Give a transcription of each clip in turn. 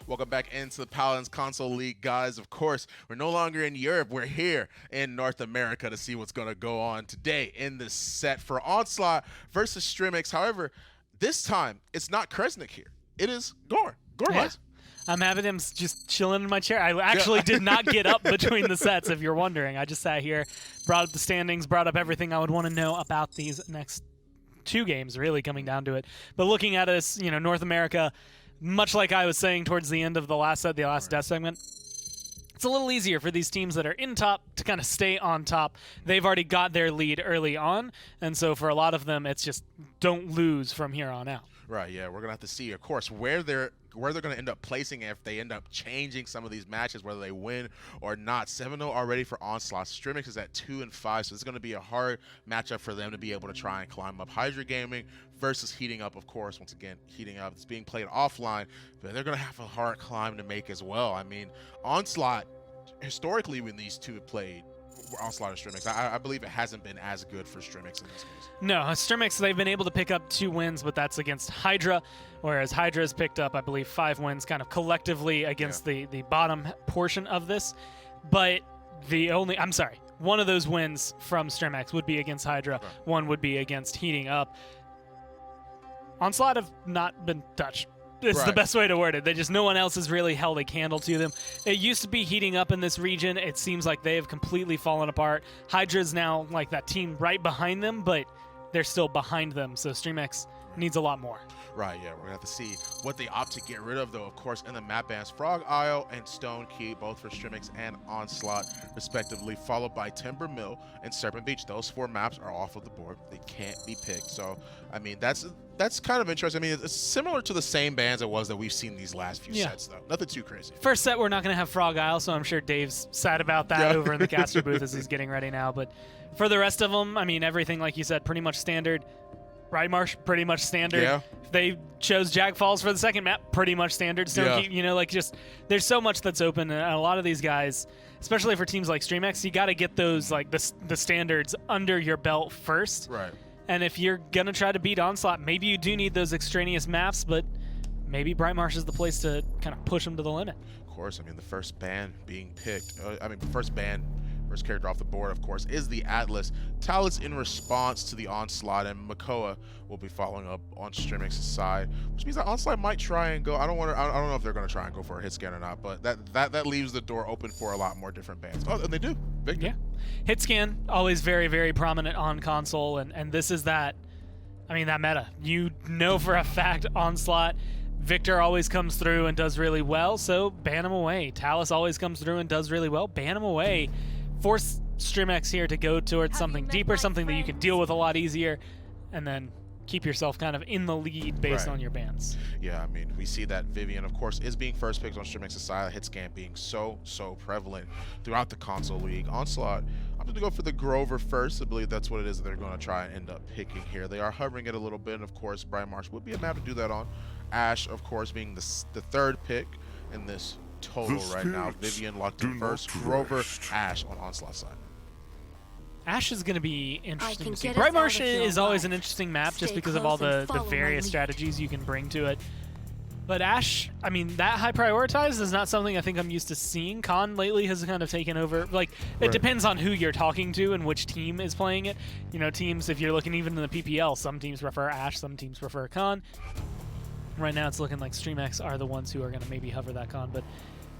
Welcome back into the Paladins Console League, guys. Of course, we're no longer in Europe. We're here in North America to see what's going to go on today in this set for Onslaught versus Stremex. However, this time, it's not Kresnik here. It is Gorn. Yeah. I'm having him just chilling in my chair. I actually did not get up between the sets, if you're wondering. I just sat here, brought up the standings, brought up everything I would want to know about these next two games, really coming down to it. But looking at us, North America, much like I was saying towards the end of the last set, the last death segment, it's a little easier for these teams that are in top to kind of stay on top. They've already got their lead early on, and so for a lot of them, it's just don't lose from here on out. Right, yeah, we're going to have to see, of course, where they're going to end up placing if they end up changing some of these matches, whether they win or not. 7-0 already for Onslaught. Stremex is at 2-5, so it's going to be a hard matchup for them to be able to try and climb up. Hydra Gaming versus Heating Up, of course, once again, Heating Up. It's being played offline, but they're going to have a hard climb to make as well. I mean, Onslaught, historically, when these two have played, Onslaught and Stremex, I believe it hasn't been as good for Stremex in this case. No, Stremex, they've been able to pick up 2 wins, but that's against Hydra, whereas Hydra has picked up, I believe, 5 wins kind of collectively against the bottom portion of this. But one of those wins from Stremex would be against Hydra, right. One would be against Heating Up. Onslaught have not been touched. It's the best way to word it. No one else has really held a candle to them. It used to be Heating Up in this region. It seems like they have completely fallen apart. Hydra's now like that team right behind them, but they're still behind them. So Stremex needs a lot more. Right, yeah, we're going to have to see what they opt to get rid of, though, of course, in the map bans. Frog Isle and Stone Key, both for Stremex and Onslaught, respectively, followed by Timber Mill and Serpent Beach. Those 4 maps are off of the board. They can't be picked. So, I mean, that's kind of interesting. I mean, it's similar to the same bans it was that we've seen these last few sets, though. Nothing too crazy. First set, we're not going to have Frog Isle, so I'm sure Dave's sad about that over in the caster booth as he's getting ready now. But for the rest of them, I mean, everything, like you said, pretty much standard. Right, Marsh? Pretty much standard. Yeah. They chose Jag Falls for the second map. Pretty much standard. So, there's so much that's open. And a lot of these guys, especially for teams like Stremex, you got to get those, like, the standards under your belt first. Right. And if you're going to try to beat Onslaught, maybe you do need those extraneous maps, but maybe Bright Marsh is the place to kind of push them to the limit. Of course, I mean, the first ban being picked, first character off the board, of course, is the Atlas. Talus in response to the Onslaught, and Makoa will be following up on Stremex's side, which means that Onslaught might try and go. I don't know if they're going to try and go for a hit scan or not, but that leaves the door open for a lot more different bans. Oh, and they do. Victor. Yeah. Hit scan, always very, very prominent on console, and this is that meta. You know for a fact Onslaught, Victor always comes through and does really well, so ban him away. Talus always comes through and does really well, ban him away. Force Stremex here to go towards something deeper, something that you can deal with a lot easier, and then keep yourself kind of in the lead based on your bans. Yeah, I mean, we see that Vivian, of course, is being first picked on Stremex's side, hit scan being so prevalent throughout the console league. Onslaught, I'm going to go for the Grover first. I believe that's what it is that they're going to try and end up picking here. They are hovering it a little bit, and of course, Bright Marsh would be a map to do that on. Ash, of course, being the third pick in this total right now. Vivian locked in first. Grover, Ash on Onslaught's side. Ash is going to be interesting to see. Bright Marsh is always an interesting map just because of all the various strategies you can bring to it. But Ash, I mean, that high prioritized is not something I think I'm used to seeing. Khan lately has kind of taken over. Like, it depends on who you're talking to and which team is playing it. Teams, if you're looking even in the PPL, some teams prefer Ash, some teams prefer Khan. Right now it's looking like Stremex are the ones who are going to maybe hover that Khan, but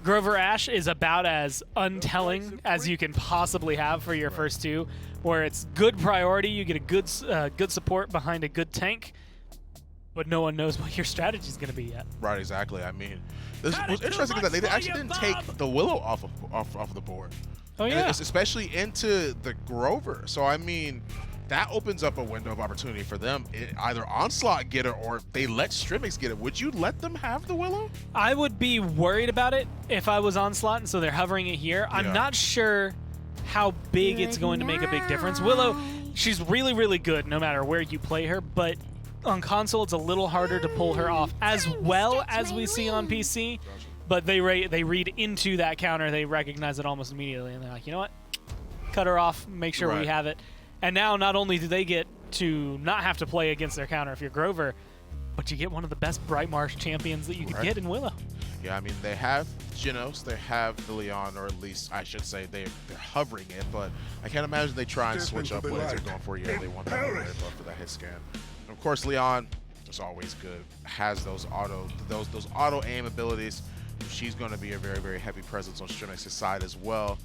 Grover Ash is about as untelling as you can possibly have for your first two, where it's good priority, you get a good support behind a good tank, but no one knows what your strategy is going to be yet. Right, exactly. I mean, what's interesting is that they actually didn't take the Willow off of the board. Oh yeah, especially into the Grover. So I mean, that opens up a window of opportunity for them. Either Onslaught get it or they let Stremex get it. Would you let them have the Willow? I would be worried about it if I was Onslaught, and so they're hovering it here. Yeah. I'm not sure how big it's going to make a big difference. Willow, she's really, really good no matter where you play her, but on console it's a little harder to pull her off as well as we see on PC. But they read into that counter, they recognize it almost immediately, and they're like, you know what? Cut her off, make sure we have it. And now not only do they get to not have to play against their counter if you're Grover, but you get one of the best Bright Marsh champions that you could get in Willow. Yeah, I mean, they have Genos, they have the Leon, or at least I should say they're hovering it, but I can't imagine they try and switch up what they're going for. Yeah, they want that anyway, but for that hit scan. And of course, Leon is always good. Has those auto aim abilities. She's going to be a very, very heavy presence on Stremex's side as well.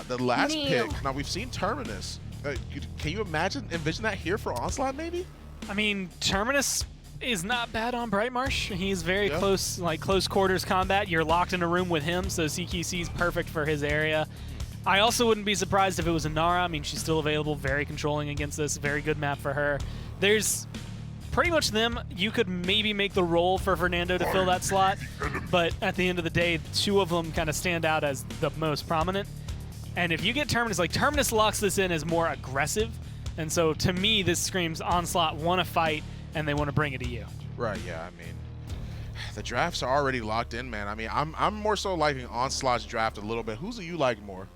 The last pick, now we've seen Terminus. Can you envision that here for Onslaught maybe? I mean, Terminus is not bad on Brightmarsh. He's very close, like close quarters combat. You're locked in a room with him, so CQC is perfect for his area. I also wouldn't be surprised if it was a Nara. I mean, she's still available, very controlling against this, very good map for her. There's pretty much them. You could maybe make the role for Fernando to fill that slot, but at the end of the day, two of them kind of stand out as the most prominent. And if you get Terminus, like Terminus locks this in as more aggressive, and so to me, this screams Onslaught want to fight, and they want to bring it to you. Right, yeah, I mean, the drafts are already locked in, man. I mean, I'm more so liking Onslaught's draft a little bit. Who's do you like more?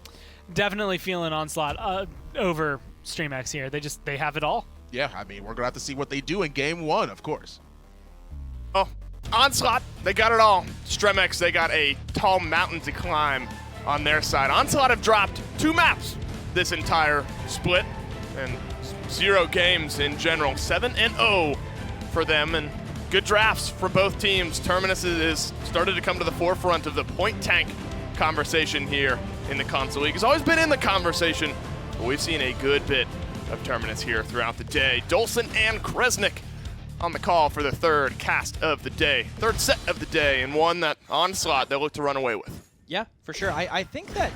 Definitely feeling Onslaught over Stremex here. They have it all. Yeah, I mean, we're going to have to see what they do in game one, of course. Oh, Onslaught, they got it all. Stremex, they got a tall mountain to climb on their side. Onslaught have dropped 2 maps this entire split, and 0 games in general. 7-0 for them, and good drafts for both teams. Terminus has started to come to the forefront of the point tank conversation here in the console league. He's always been in the conversation, but we've seen a good bit of Terminus here throughout the day. Dolson and Kresnik on the call for the third cast of the day, third set of the day, and one that Onslaught they'll look to run away with. Yeah, for sure. I think that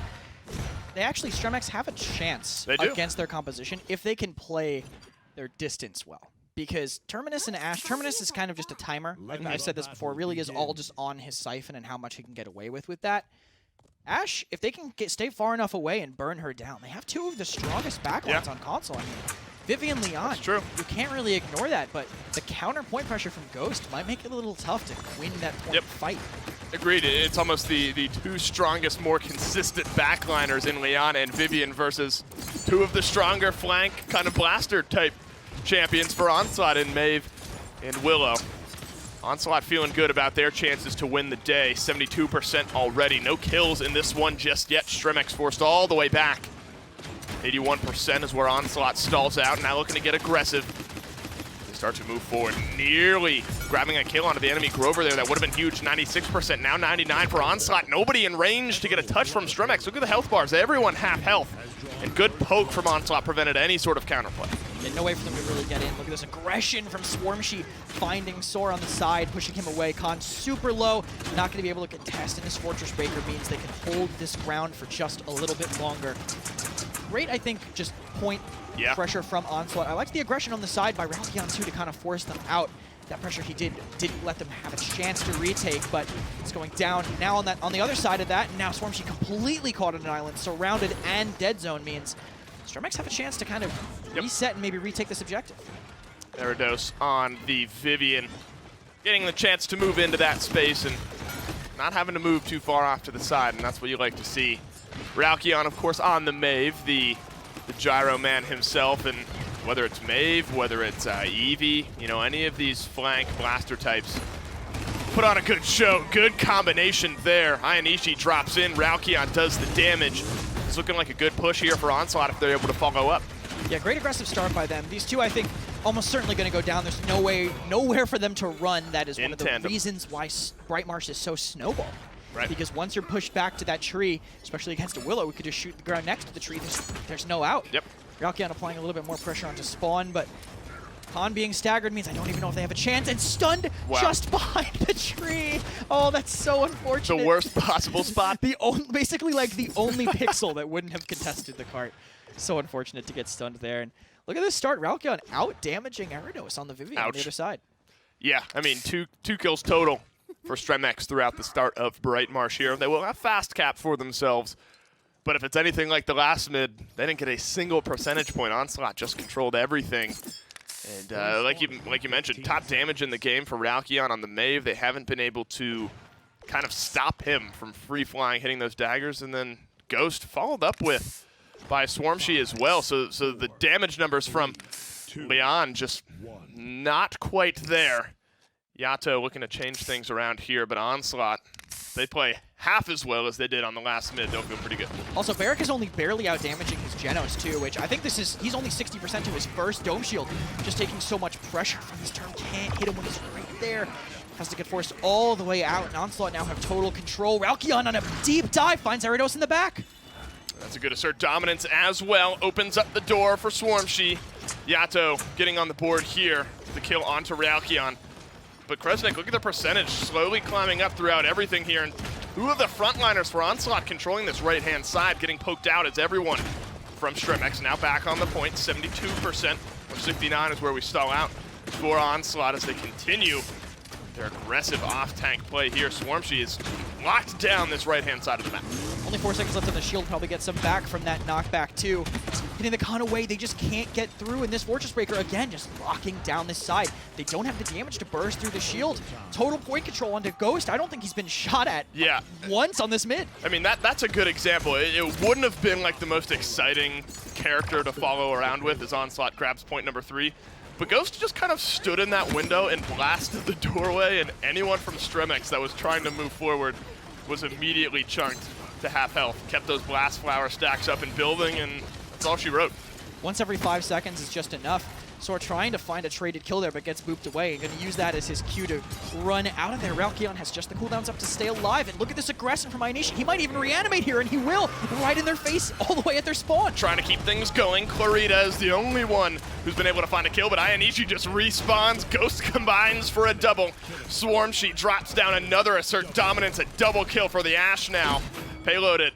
they actually, Stremex have a chance against their composition if they can play their distance well. Because Terminus and Ash, Terminus is kind of just a timer. I've said this before, really is all just on his siphon and how much he can get away with that. Ash, if they can stay far enough away and burn her down, they have 2 of the strongest backlines on console. I mean, Vivian, Leon, that's true. You can't really ignore that, but the counter point pressure from Ghost might make it a little tough to win that point fight. Agreed. It's almost the 2 strongest, more consistent backliners in Leon and Vivian versus 2 of the stronger flank kind of blaster type champions for Onslaught in Maeve and Willow. Onslaught feeling good about their chances to win the day. 72% already. No kills in this one just yet. Stremex forced all the way back. 81% is where Onslaught stalls out. Now looking to get aggressive. They start to move forward. Nearly grabbing a kill onto the enemy Grover there. That would have been huge. 96%, now 99 for Onslaught. Nobody in range to get a touch from Stremex. Look at the health bars. Everyone half health. And good poke from Onslaught prevented any sort of counterplay. Yeah, no way for them to really get in. Look at this aggression from Swarmshe, finding Soar on the side, pushing him away. Khan super low, not going to be able to contest, and this Fortress Breaker means they can hold this ground for just a little bit longer. Great, I think, just point pressure from Onslaught. I liked the aggression on the side by Ralkion too to kind of force them out. That pressure he didn't let them have a chance to retake, but it's going down now on the other side of that. And now Swarmshe completely caught on an island, surrounded, and dead zone means Stremex have a chance to kind of reset and maybe retake this objective. Erados on the Vivian, getting the chance to move into that space and not having to move too far off to the side, and that's what you like to see. Ralkion, of course, on the Maeve, the gyro man himself, and whether it's Maeve, whether it's Eevee, you know, any of these flank blaster types, put on a good show. Good combination there. Ayanishi drops in, Ralkion does the damage. It's looking like a good push here for Onslaught if they're able to follow up. Yeah, great aggressive start by them. These 2, I think, almost certainly going to go down. There's nowhere for them to run. That is one of the reasons why Brightmarsh is so snowball. Right. Because once you're pushed back to that tree, especially against a Willow, we could just shoot the ground next to the tree. There's no out. Yep. Ralkion applying a little bit more pressure onto Spawn, but Khan being staggered means I don't even know if they have a chance, and stunned just behind the tree. Oh, that's so unfortunate. The worst possible spot. Basically like the only pixel that wouldn't have contested the cart. So unfortunate to get stunned there. And look at this start. Ralkion out damaging Erados on the Vivian on the other side. Yeah, I mean, two kills total for Stremex throughout the start of Brightmarsh here. They will have fast cap for themselves. But if it's anything like the last mid, they didn't get a single percentage point. Onslaught just controlled everything. And like you mentioned, top damage in the game for Ralkion on the Maeve. They haven't been able to kind of stop him from free flying, hitting those daggers, and then Ghost followed up with by Swarmshe as well. So the damage numbers from Leon just not quite there. Yato looking to change things around here, but Onslaught they play half as well as they did on the last mid, they'll feel pretty good. Also, Barrick is only barely out-damaging his Genos, too, which I think he's only 60% to his first Dome Shield, just taking so much pressure from this turn. Can't hit him when he's right there. Has to get forced all the way out, and Onslaught now have total control. Ralkion on a deep dive finds Gyarados in the back. That's a good assert dominance as well. Opens up the door for Swarmshi. Yato getting on the board here. The kill onto Ralkion. But Kresnik, look at the percentage, slowly climbing up throughout everything here. And two of the frontliners for Onslaught controlling this right-hand side, getting poked out as everyone from Stremex now back on the point, 72%, or 69 is where we stall out for Onslaught as they continue their aggressive off-tank play here. Swarmshi is locked down this right-hand side of the map. Only 4 seconds left on the shield, probably get some back from that knockback too. Getting the con away, they just can't get through, and this Fortress Breaker, again, just locking down this side. They don't have the damage to burst through the shield. Total point control onto Ghost. I don't think he's been shot at once on this mid. I mean, that's a good example. It wouldn't have been like the most exciting character to follow around with as Onslaught grabs point number 3. But Ghost just kind of stood in that window and blasted the doorway, and anyone from Stremex that was trying to move forward was immediately chunked to half health. Kept those blast flower stacks up and building, and that's all she wrote. Once every 5 seconds is just enough. Sor trying to find a traded kill there, but gets booped away. And going to use that as his cue to run out of there. Ralkion has just the cooldowns up to stay alive. And look at this aggression from Ionisha. He might even reanimate here, and he will, right in their face all the way at their spawn. Trying to keep things going. Clarita is the only one who's been able to find a kill, but Ionisha just respawns. Ghost combines for a double. Swarmshi drops down another assert dominance. A double kill for the Ashe now. Payloaded.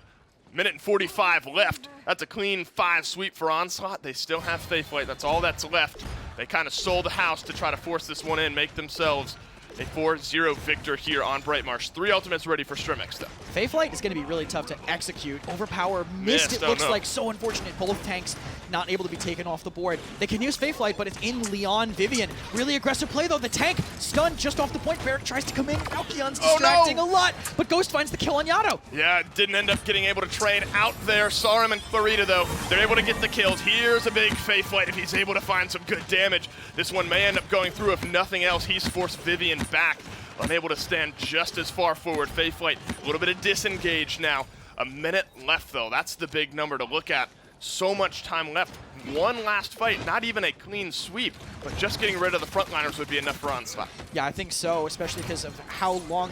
Minute and 45 left. That's a clean 5 sweep for Onslaught. They still have Faithlight. That's all that's left. They kind of sold the house to try to force this one in, make themselves a 4-0 victor here on Brightmarsh. 3 ultimates ready for Stremex, though. Faithlight is going to be really tough to execute. Overpower missed, it looks like. So unfortunate. Both tanks not able to be taken off the board. They can use Faithlight, but it's in Leon Vivian. Really aggressive play, though. The tank stunned just off the point. Barrick tries to come in. Alkion's distracting a lot, but Ghost finds the kill on Yato. Yeah, didn't end up getting able to trade out there. Sarum and Clarita, though, they're able to get the kills. Here's a big Faithlight if he's able to find some good damage. This one may end up going through. If nothing else, he's forced Vivian back. Unable to stand just as far forward. Faithlight, a little bit of disengage now. A minute left, though. That's the big number to look at. So much time left. One last fight, not even a clean sweep, but just getting rid of the frontliners would be enough for Onslaught. Yeah, I think so, especially because of how long.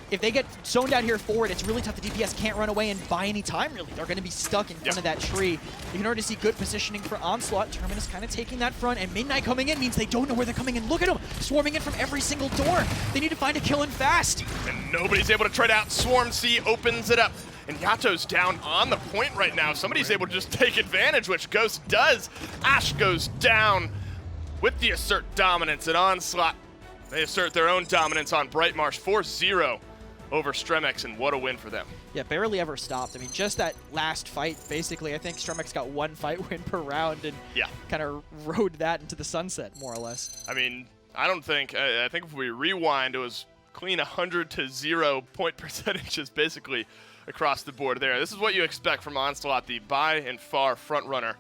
If they get zoned out here forward, it's really tough. The DPS can't run away and buy any time, really. They're going to be stuck in front of that tree. You can already see good positioning for Onslaught. Terminus kind of taking that front, and Midnight coming in means they don't know where they're coming in. Look at them, swarming in from every single door. They need to find a kill in fast. And nobody's able to trade out. Swarm C opens it up. And Yato's down on the point right now. Somebody's able to just take advantage, which Ghost does. Ashe goes down with the assert dominance, and Onslaught, they assert their own dominance on Brightmarsh, 4-0 over Stremex, and what a win for them. Yeah, barely ever stopped. I mean, just that last fight, basically, I think Stremex got 1 fight win per round and kind of rode that into the sunset, more or less. I mean, I think if we rewind, it was clean 100-0 point percentages, basically, across the board there. This is what you expect from Onslaught, the by and far front runner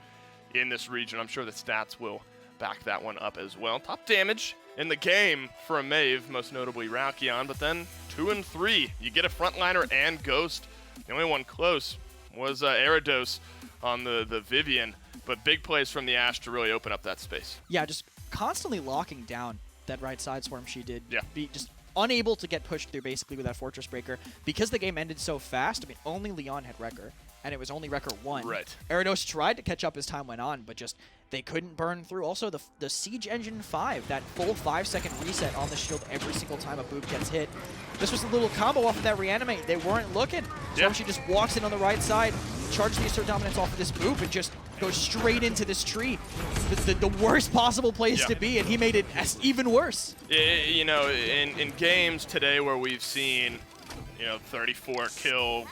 in this region. I'm sure the stats will back that one up as well. Top damage in the game for a Mave, most notably Ralkion, but then 2 and 3. You get a frontliner and Ghost. The only one close was Gyarados on the Vivian, but big plays from the Ashe to really open up that space. Yeah, just constantly locking down that right side swarm she did. Yeah. Be just unable to get pushed through basically with that Fortress Breaker. Because the game ended so fast, I mean, only Leon had Wrecker, and it was only Wrecker 1. Right. Gyarados tried to catch up as time went on, but just they couldn't burn through. Also, the Siege Engine 5, that full 5-second reset on the shield every single time a boop gets hit. This was a little combo off of that reanimate. They weren't looking. So she just walks in on the right side, charges the assert dominance off of this boop, and just goes straight into this tree. The worst possible place to be, and he made it even worse. You know, in games today where we've seen, 34 kill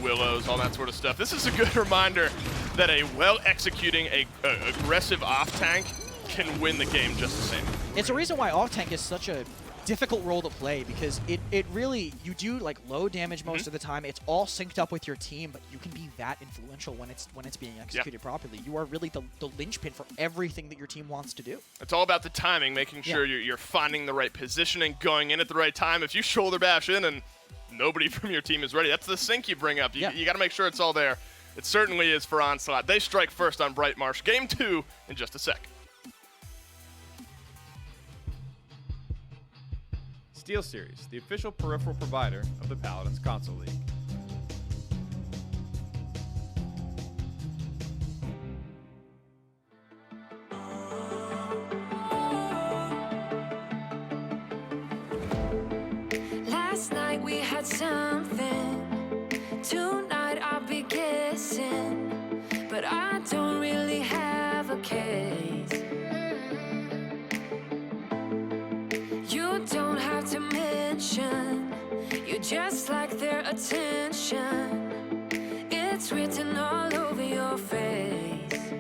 Willows, all that sort of stuff, this is a good reminder that a well-executing, aggressive off-tank can win the game just the same. It's a reason why off-tank is such a difficult role to play, because it really, you do like low damage most of the time. It's all synced up with your team, but you can be that influential when it's being executed properly. You are really the linchpin for everything that your team wants to do. It's all about the timing, making sure you're finding the right positioning, going in at the right time. If you shoulder bash in and nobody from your team is ready. That's the sync you bring up. You got to make sure it's all there. It certainly is for Onslaught. They strike first on Bright Marsh. Game 2 in just a sec. SteelSeries, the official peripheral provider of the Paladins Console League. Last night we had something. Tonight I'll be guessing, but I don't really have a case. You don't have to mention, you just like their attention. It's written all over your face.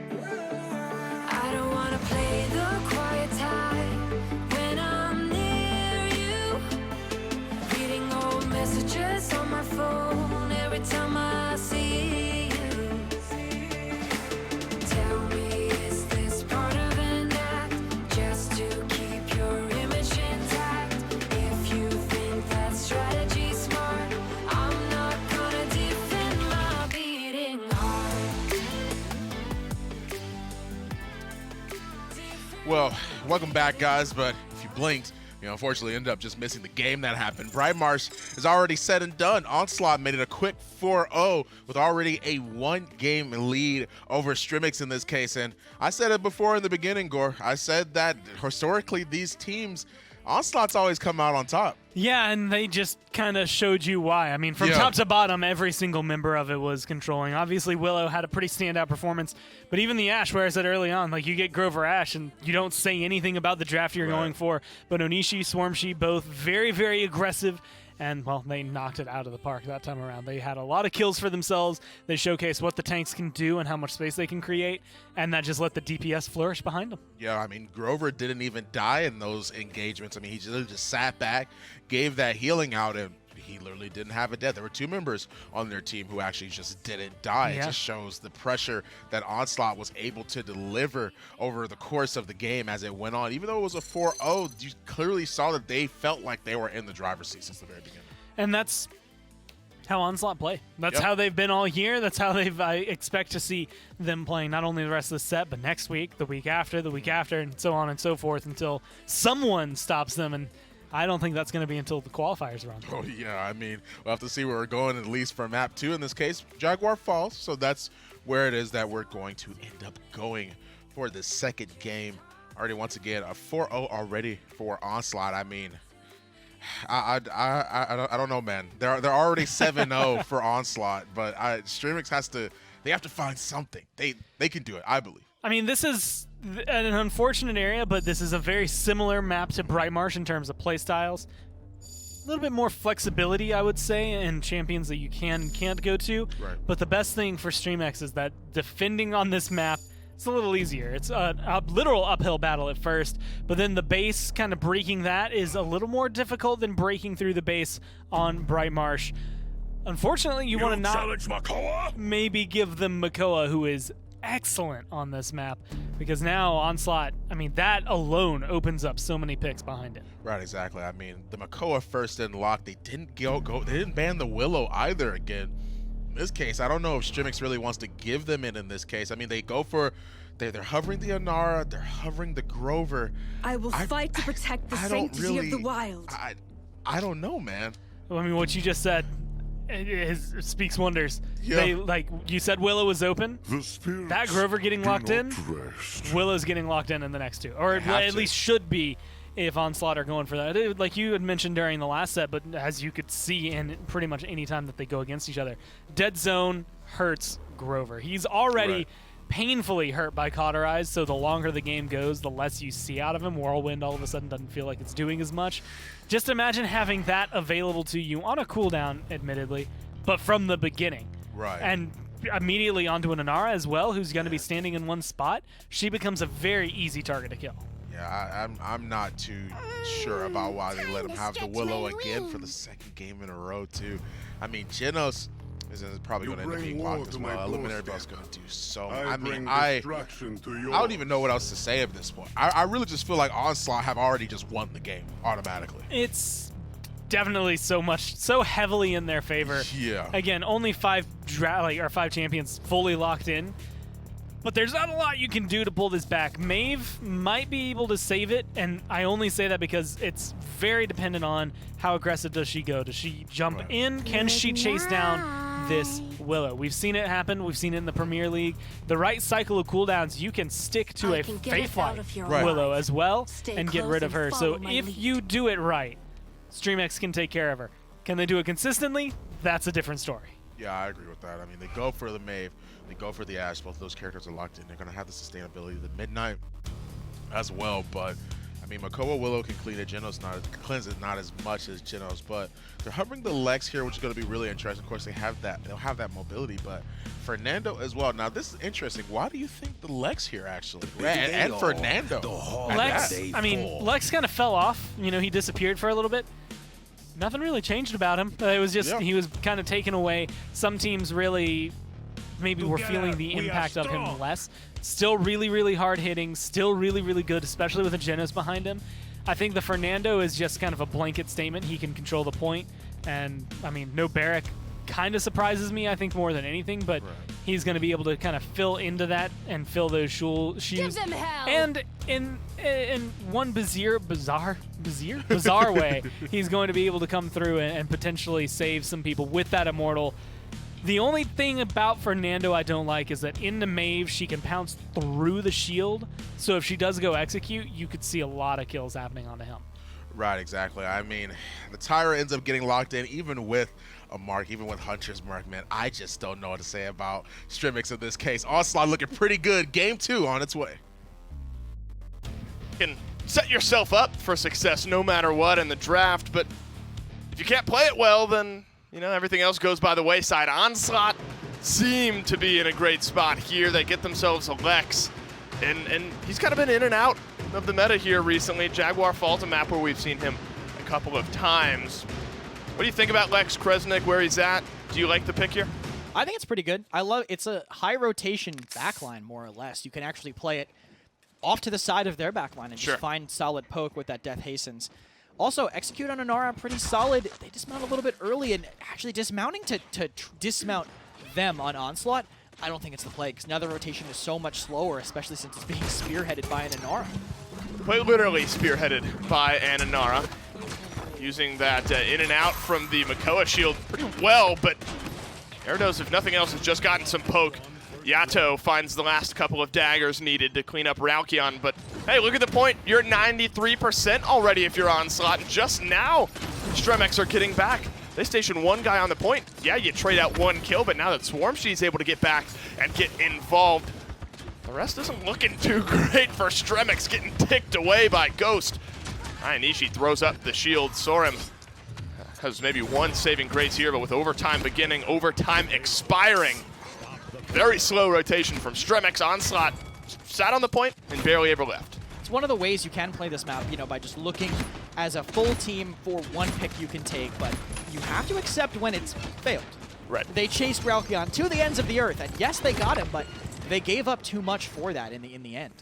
I don't wanna play the quiet type when I'm near you. Reading old messages on my phone every time I see you. Tell me, is this part of an act just to keep your image intact? If you think that strategy's smart, I'm not gonna defend my beating heart. Well, welcome back, guys, but if you blinked, you know, unfortunately ended up just missing the game that happened. Bright Marsh is already said and done. Onslaught made it a quick 4-0 with already a 1-game lead over Stremex in this case. And I said it before in the beginning, Gore. I said that historically these teams, Onslaught's always come out on top. Yeah, and they just kind of showed you why. I mean, from top to bottom, every single member of it was controlling. Obviously, Willow had a pretty standout performance, but even the Ashe, where I said early on, like, you get Grover Ashe, and you don't say anything about the draft you're going for. But Onishi, Swarmshi, both very, very aggressive, and, well, they knocked it out of the park that time around. They had a lot of kills for themselves. They showcased what the tanks can do and how much space they can create, and that just let the DPS flourish behind them. Yeah, I mean, Grover didn't even die in those engagements. I mean, he just sat back, gave that healing out, and he literally didn't have a death. There were 2 members on their team who actually just didn't die. Yeah. It just shows the pressure that Onslaught was able to deliver over the course of the game as it went on. Even though it was a 4-0, you clearly saw that they felt like they were in the driver's seat since the very beginning. And that's how Onslaught play. That's how they've been all year. That's how I expect to see them playing not only the rest of the set, but next week, the week after, and so on and so forth until someone stops them. And I don't think that's going to be until the qualifiers are on. Oh, yeah. I mean, we'll have to see where we're going, at least for map 2 in this case. Jaguar Falls. So that's where it is that we're going to end up going for the second game. Already, once again, a 4-0 already for Onslaught. I mean, I don't know, man. They're already 7-0 for Onslaught, but Stremex they have to find something. They can do it, I believe. I mean, this is an unfortunate area, but this is a very similar map to Bright Marsh in terms of play styles. A little bit more flexibility, I would say, in champions that you can and can't go to. Right. But the best thing for Stremex is that defending on this map, it's a little easier. It's a literal uphill battle at first, but then the base kind of breaking that is a little more difficult than breaking through the base on Bright Marsh. Unfortunately, you want to not maybe give them Makoa, who is excellent on this map, because now Onslaught, I mean, that alone opens up so many picks behind it. Right, exactly. I mean, the Makoa first didn't lock. They didn't they didn't ban the Willow either again. In this case, I don't know if Stremex really wants to give them in this case. I mean, they go for, they're hovering the Inara, they're hovering the Grover. I will fight to protect the sanctity of the wild. I don't know, man. Well, I mean, what you just said it speaks wonders. Yeah. They, like you said, Willow was open. That Grover getting locked in, Willow's getting locked in the next 2, or at least should be if Onslaught are going for that. Like you had mentioned during the last set, but as you could see in pretty much any time that they go against each other, Dead Zone hurts Grover. He's already painfully hurt by Cauterize, so the longer the game goes, the less you see out of him. Whirlwind all of a sudden doesn't feel like it's doing as much. Just imagine having that available to you on a cooldown, admittedly, but from the beginning. Right. And immediately onto an Inara as well, who's going to be standing in one spot. She becomes a very easy target to kill. Yeah, I'm not too sure about why they let him have the Willow again for the second game in a row, too. I mean, Genos is probably going to end up being locked as well. Eliminary Bell's going to do so. I mean, I don't even know what else to say at this point. I really just feel like Onslaught have already just won the game automatically. It's definitely so heavily in their favor. Yeah. Again, only 5 champions fully locked in. But there's not a lot you can do to pull this back. Maeve might be able to save it, and I only say that because it's very dependent on how aggressive does she go. Does she jump in? Can she chase down this Willow? We've seen it happen. We've seen it in the Premier League. The right cycle of cooldowns, you can stick to a Faithlight Willow as well and get rid of her. So if you do it right, Stremex can take care of her. Can they do it consistently? That's a different story. Yeah, I agree with that. I mean, they go for the Maeve, they go for the Ashe. Both of those characters are locked in. They're going to have the sustainability, the Midnight as well. But, I mean, Makoa Willow can clean it. Cleanse it not as much as Genos. But they're hovering the Lex here, which is going to be really interesting. Of course, they'll have that mobility. But Fernando as well. Now, this is interesting. Why do you think the Lex here, actually? And Fernando. Lex, I mean, Lex kind of fell off. You know, he disappeared for a little bit. Nothing really changed about him. It was just he was kind of taken away. Some teams really maybe were feeling the impact of him less. Still really, really hard hitting. Still really, really good, especially with a Genos behind him. I think the Fernando is just kind of a blanket statement. He can control the point. And, I mean, no Barrack kind of surprises me, I think, more than anything. But he's going to be able to kind of fill into that and fill those shoes. Give them hell. And in one bizarre way, he's going to be able to come through and potentially save some people with that Immortal. The only thing about Fernando I don't like is that in the Maeve, she can pounce through the shield. So if she does go execute, you could see a lot of kills happening onto him. Right, exactly. I mean, the Tyra ends up getting locked in, even with a Mark, even with Hunter's Mark, man. I just don't know what to say about Stremex in this case. Onslaught looking pretty good. Game 2 on its way. You can set yourself up for success no matter what in the draft, but if you can't play it well, then you know everything else goes by the wayside. Onslaught seem to be in a great spot here. They get themselves a Lex, and he's kind of been in and out of the meta here recently. Jaguar Fall's a map where we've seen him a couple of times. What do you think about Lex Kresnik, where he's at? Do you like the pick here? I think it's pretty good. It's a high rotation backline, more or less. You can actually play it off to the side of their backline and just find solid poke with that Death Hastens. Also, execute on Inara pretty solid. They dismount a little bit early, and actually dismounting to dismount them on Onslaught, I don't think it's the play, because now the rotation is so much slower, especially since it's being spearheaded by an Inara. Quite literally spearheaded by an Inara. Using that in and out from the Makoa shield pretty well, but Gyarados, if nothing else, has just gotten some poke. Yato finds the last couple of daggers needed to clean up Ralkion, but hey, look at the point. You're 93% already if you're Onslaught, and just now Stremex are getting back. They station one guy on the point. Yeah, you trade out one kill, but now that Swarmshe's able to get back and get involved, the rest isn't looking too great for Stremex, getting ticked away by Ghost. Ayanishi throws up the shield. Sorim has maybe one saving grace here, but with overtime beginning, overtime expiring. Very slow rotation from Stremex. Onslaught sat on the point and barely ever left. It's one of the ways you can play this map, you know, by just looking as a full team for one pick you can take, but you have to accept when it's failed. Right. They chased Ralkion to the ends of the earth, and yes, they got him, but they gave up too much for that in the end.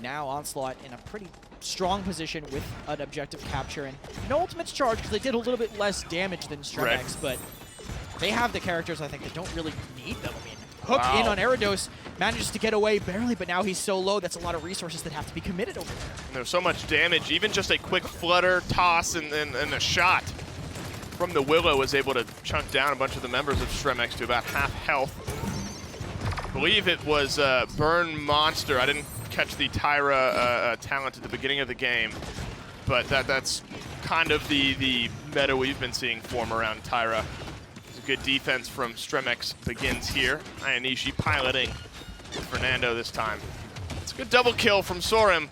Now Onslaught in a pretty strong position with an objective capture and no ultimates charge because they did a little bit less damage than Stremex, but they have the characters I think that don't really need them. I mean, Hook in on Gyarados, manages to get away barely, but now he's so low that's a lot of resources that have to be committed over there. And there's so much damage, even just a quick flutter, toss, and a shot from the Willow was able to chunk down a bunch of the members of Stremex to about half health. I believe it was Burn Monster. I didn't catch the Tyra talent at the beginning of the game, but that's kind of the meta we've been seeing form around Tyra. It's a good defense from Stremex begins here. Ayanishi piloting Fernando this time. It's a good double kill from Sorim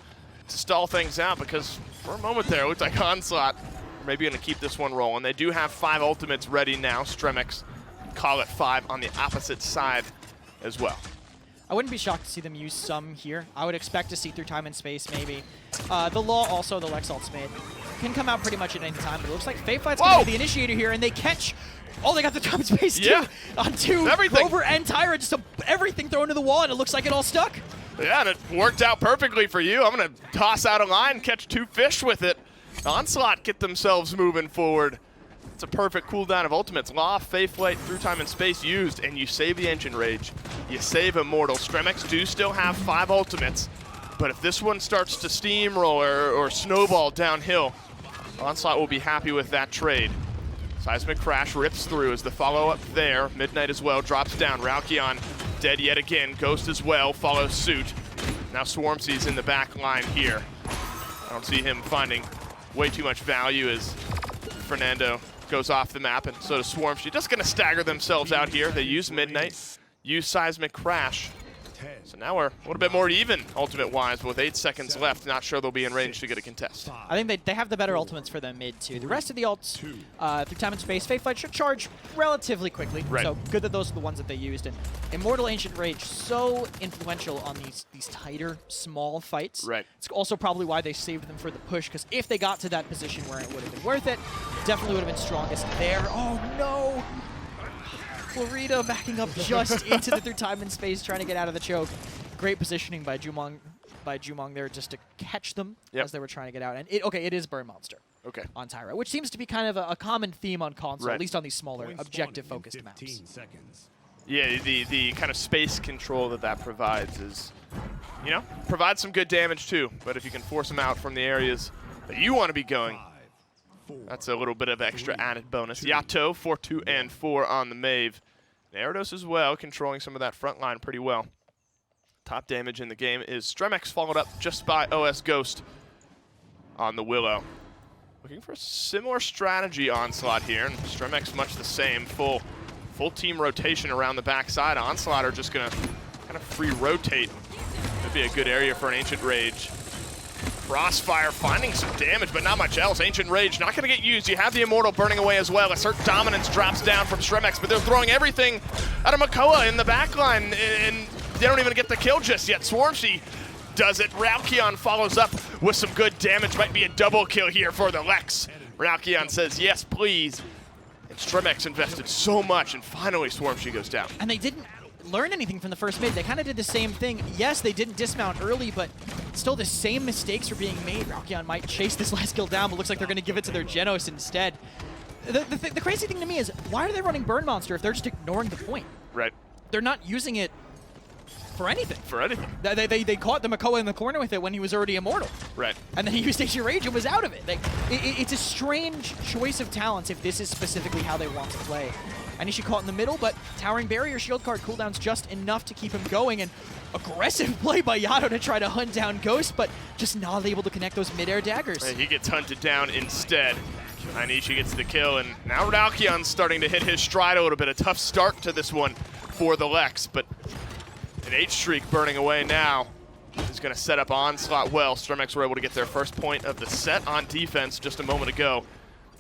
to stall things out, because for a moment there it looked like Onslaught are maybe going to keep this one rolling. They do have 5 ultimates ready now. Stremex call it 5 on the opposite side as well. I wouldn't be shocked to see them use some here. I would expect to see through time and space, maybe. The Law, also the Lex ultimate, can come out pretty much at any time. But it looks like Faithlight's going to be the initiator here, and they catch. Oh, they got the time and space too. Onto Grover and Tyra, just everything thrown to the wall, and it looks like it all stuck. Yeah, and it worked out perfectly for you. I'm going to toss out a line, catch 2 fish with it. Onslaught get themselves moving forward. It's a perfect cooldown of ultimates. Law, Faith Flight, through time and space used, and you save the Ancient Rage. You save Immortal. Stremex do still have 5 ultimates, but if this one starts to steamroll or snowball downhill, Onslaught will be happy with that trade. Seismic Crash rips through as the follow-up there. Midnight as well drops down. Ralkion dead yet again. Ghost as well follows suit. Now Swarmsy's in the back line here. I don't see him finding way too much value as Fernando goes off the map, and so does Swarmsy. Just going to stagger themselves out here. They use Midnight, use Seismic Crash. So now we're a little bit more even, ultimate-wise, but with 8 seconds left, not sure they'll be in range to get a contest. I think they have the better ultimates for them mid, too. The rest of the ults, through time and space, Faith Flight should charge relatively quickly. Right. So good that those are the ones that they used. And Immortal Ancient Rage, so influential on these tighter, small fights. Right. It's also probably why they saved them for the push, because if they got to that position where it would have been worth it, definitely would have been strongest there. Oh, no! Florida backing up just into the through time and space, trying to get out of the choke. Great positioning by Jumong there just to catch them as they were trying to get out. And it is Burn Monster on Tyra, which seems to be kind of a common theme on console, at least on these smaller objective-focused maps. Yeah, the kind of space control that provides is, you know, provides some good damage too. But if you can force them out from the areas that you want to be going, that's a little bit of extra added bonus. Yato, 4-2 and 4 on the Maeve. And Erados as well, controlling some of that front line pretty well. Top damage in the game is Stremex, followed up just by OS Ghost on the Willow. Looking for a similar strategy Onslaught here, and Stremex much the same. Full team rotation around the backside. Onslaught are just going to kind of free rotate. That'd be a good area for an Ancient Rage. Crossfire finding some damage, but not much else. Ancient Rage not going to get used. You have the Immortal burning away as well. Assert Dominance drops down from Stremex, but they're throwing everything out of Makoa in the backline, and they don't even get the kill just yet. Swarmsy does it. Ralkion follows up with some good damage. Might be a double kill here for the Lex. Ralkion says, yes, please. And Stremex invested so much, and finally Swarmsy goes down. And they didn't learn anything from the first mid. They kind of did the same thing. Yes, they didn't dismount early, but still the same mistakes are being made. Ralkion might chase this last kill down, but looks like they're going to give it to their Genos instead. The crazy thing to me is, why are they running Burn Monster if they're just ignoring the point? Right. They're not using it for anything. For anything. They caught the Makoa in the corner with it when he was already immortal. Right. And then he used Ancient Rage and was out of it. It's a strange choice of talents if this is specifically how they want to play. Anishi caught in the middle, but Towering Barrier shield card cooldown's just enough to keep him going, and aggressive play by Yato to try to hunt down Ghost, but just not able to connect those mid-air daggers. And he gets hunted down instead. Anishi gets the kill, and now Ralkion's starting to hit his stride a little bit. A tough start to this one for the Lex, but an H-streak burning away now is going to set up Onslaught well. Stremex were able to get their first point of the set on defense just a moment ago.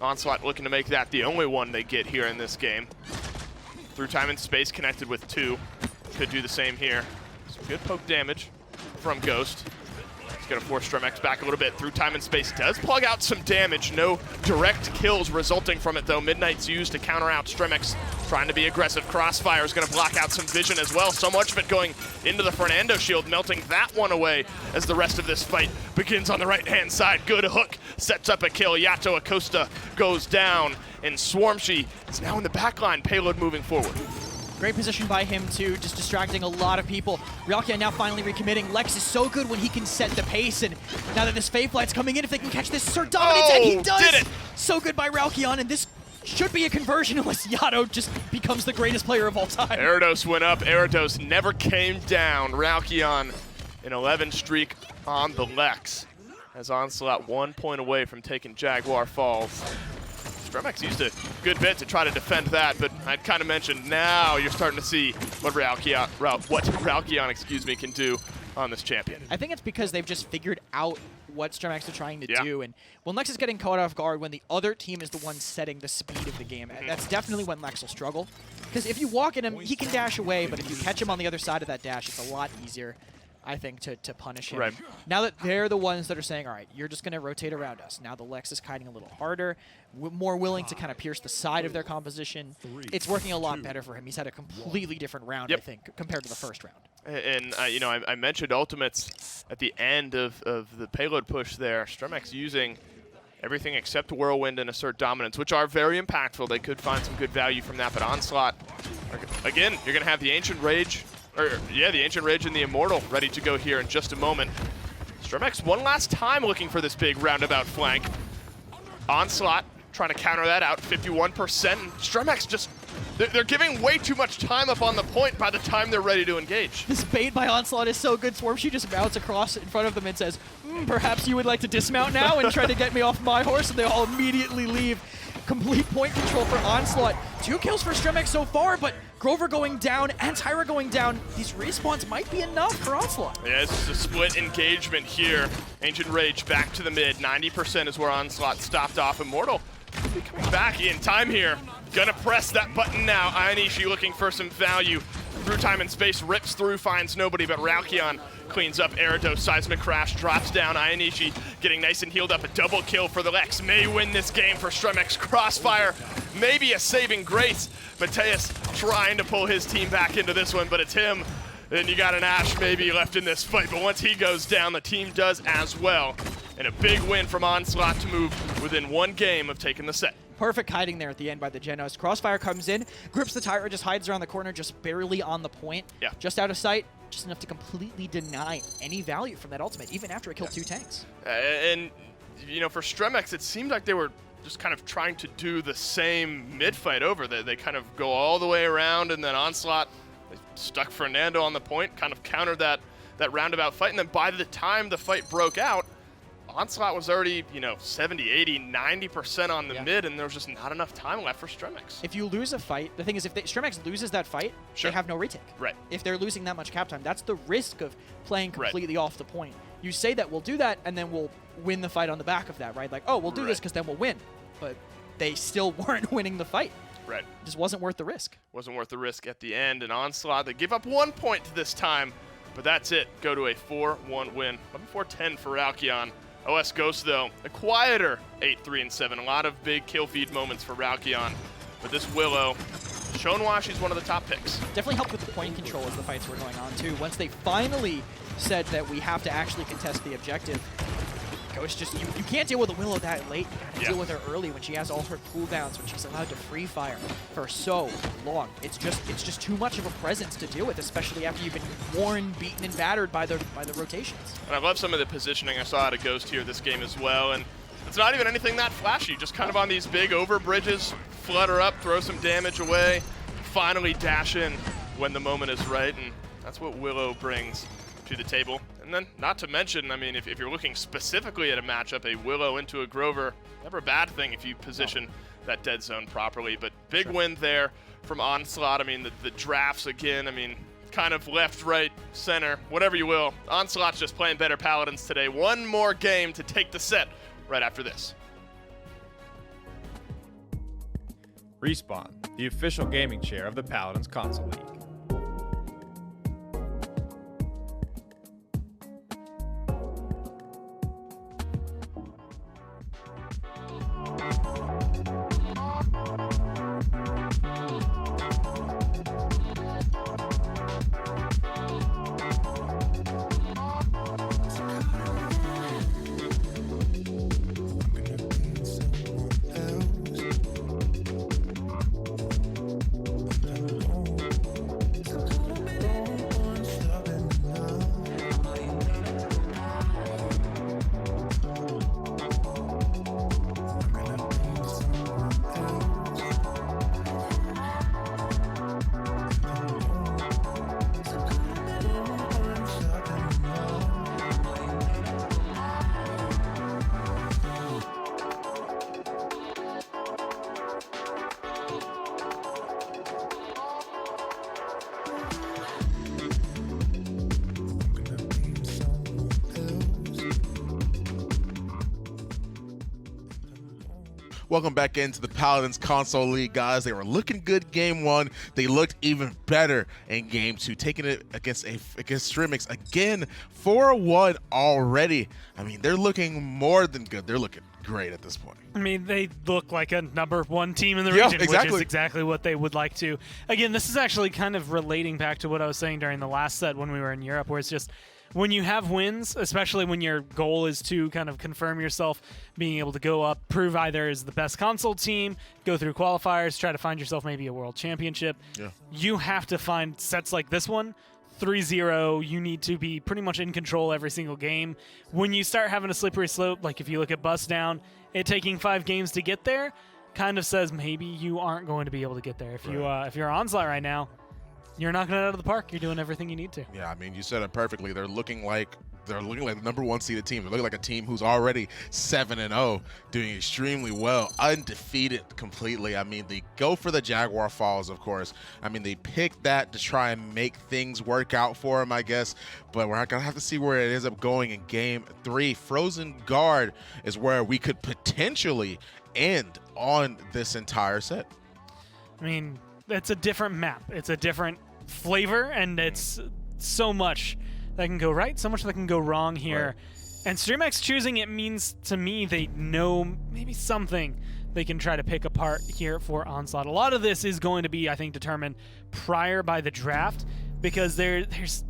Onslaught looking to make that the only one they get here in this game. Through time and space connected with 2. Could do the same here. Some good poke damage from Ghost. He's going to force Stremex back a little bit. Through time and space does plug out some damage. No direct kills resulting from it, though. Midnight's used to counter out Stremex, trying to be aggressive. Crossfire is going to block out some vision as well. So much of it going into the Fernando shield, melting that one away as the rest of this fight begins on the right-hand side. Good hook sets up a kill. Yato Acosta goes down, and Swarmsy is now in the backline. Payload moving forward. Great position by him, too, just distracting a lot of people. Ralkion now finally recommitting. Lex is so good when he can set the pace, and now that this Faith Flight's coming in, if they can catch this Sir Dominance, and he does! Did it! So good by Ralkion, and this should be a conversion unless Yato just becomes the greatest player of all time. Erados went up. Erados never came down. Ralkion, an 11 streak on the Lex, as Onslaught 1 point away from taking Jaguar Falls. Stremex used a good bit to try to defend that, but I'd kind of mentioned now you're starting to see what Ralkion can do on this champion. I think it's because they've just figured out what Stremex are trying to do, and when Lex is getting caught off guard, when the other team is the one setting the speed of the game, that's definitely when Lex will struggle. Because if you walk at him, he can dash away, but if you catch him on the other side of that dash, it's a lot easier, I think, to punish him. Right. Now that they're the ones that are saying, all right, you're just going to rotate around us. Now the Lex is kiting a little harder, more willing to kind of pierce the side of their composition. It's working a lot better for him. He's had a completely different round, I think, compared to the first round. And you know, I mentioned ultimates at the end of the payload push there. Stremex using everything except Whirlwind and Assert Dominance, which are very impactful. They could find some good value from that, but Onslaught, again, you're going to have the Ancient Rage, the Ancient Rage and the Immortal ready to go here in just a moment. Stremex one last time looking for this big roundabout flank. Onslaught trying to counter that out, 51%. Stremex just, they're giving way too much time up on the point by the time they're ready to engage. This bait by Onslaught is so good. Swarmshe just mounts across in front of them and says, perhaps you would like to dismount now and try to get me off my horse, and they all immediately leave. Complete point control for Onslaught. 2 kills for Stremex so far, but Grover going down and Tyra going down. These respawns might be enough for Onslaught. Yeah, this is a split engagement here. Ancient Rage back to the mid. 90% is where Onslaught stopped off. Immortal coming back in time here. Gonna press that button now. Ayanishi looking for some value. Through time and space, rips through, finds nobody, but Ralkion cleans up Eridos. Seismic Crash drops down. Ayanishi getting nice and healed up. A double kill for the Lex. May win this game for Stremex. Crossfire, maybe a saving grace. Mateus trying to pull his team back into this one, but it's him. Then you got an Ashe maybe left in this fight, but once he goes down, the team does as well. And a big win from Onslaught to move within 1 game of taking the set. Perfect hiding there at the end by the Genos. Crossfire comes in, grips the Tyra, just hides around the corner, just barely on the point. Yeah. Just out of sight, just enough to completely deny any value from that ultimate, even after it killed 2 tanks. And, you know, for Stremex, it seemed like they were just kind of trying to do the same mid-fight over. They kind of go all the way around, and then Onslaught, they stuck Fernando on the point, kind of countered that roundabout fight, and then by the time the fight broke out, Onslaught was already, you know, 70, 80, 90% on the mid, and there was just not enough time left for Stremex. If you lose a fight, the thing is, if Stremex loses that fight, Sure. they have no retake. Right. If they're losing that much cap time, that's the risk of playing completely off the point. You say that we'll do that, and then we'll win the fight on the back of that, right? Like, oh, we'll do this because then we'll win. But they still weren't winning the fight. Right. It just wasn't worth the risk. Wasn't worth the risk at the end, and Onslaught, they give up 1 point this time, but that's it. Go to a 4-1 win. 11-4-10 for Ralkion. OS Ghost, though, a quieter 8-3-7. A lot of big kill feed moments for Ralkion. But this Willow, shown why she's one of the top picks. Definitely helped with the point control as the fights were going on, too. Once they finally said that we have to actually contest the objective, Ghost just, you can't deal with a Willow that late. You have to deal with her early when she has all her cooldowns, when she's allowed to free fire for so long. It's just too much of a presence to deal with, especially after you've been worn, beaten, and battered by the rotations. And I love some of the positioning I saw out of Ghost here this game as well. And it's not even anything that flashy, just kind of on these big over bridges, flutter up, throw some damage away, finally dash in when the moment is right. And that's what Willow brings to the table. And then, not to mention, I mean, if you're looking specifically at a matchup, a Willow into a Grover, never a bad thing if you position that dead zone properly. But big win there from Onslaught. I mean, the drafts again, I mean, kind of left, right, center, whatever you will. Onslaught's just playing better Paladins today. 1 more game to take the set right after this. Respawn, the official gaming chair of the Paladins Console League. Welcome back into the Paladins Console League, guys. They were looking good game 1. They looked even better in game 2, taking it against Stremex again, 4-1 already. I mean, they're looking more than good. They're looking great at this point. I mean, they look like a #1 team in the region, exactly. which is exactly what they would like to. Again, this is actually kind of relating back to what I was saying during the last set when we were in Europe, where it's just when you have wins, especially when your goal is to kind of confirm yourself, being able to go up, prove either as the best console team, go through qualifiers, try to find yourself maybe a world championship, you have to find sets like this one. 3-0, you need to be pretty much in control every single game. When you start having a slippery slope, like if you look at Bust Down, it taking 5 games to get there, kind of says maybe you aren't going to be able to get there. If you're Onslaught right now, you're knocking it out of the park. You're doing everything you need to. Yeah, I mean, you said it perfectly. They're looking like the number 1 seeded team. They're looking like a team who's already 7-0, doing extremely well, undefeated completely. I mean, they go for the Jaguar Falls, of course. I mean, they picked that to try and make things work out for them, I guess. But we're going to have to see where it ends up going in Game 3. Frozen Guard is where we could potentially end on this entire set. I mean, it's a different map. It's a different flavor, and it's so much that can go right, so much that can go wrong here. Right. And Stremex choosing it means to me they know maybe something they can try to pick apart here for Onslaught. A lot of this is going to be, I think, determined prior by the draft, because there's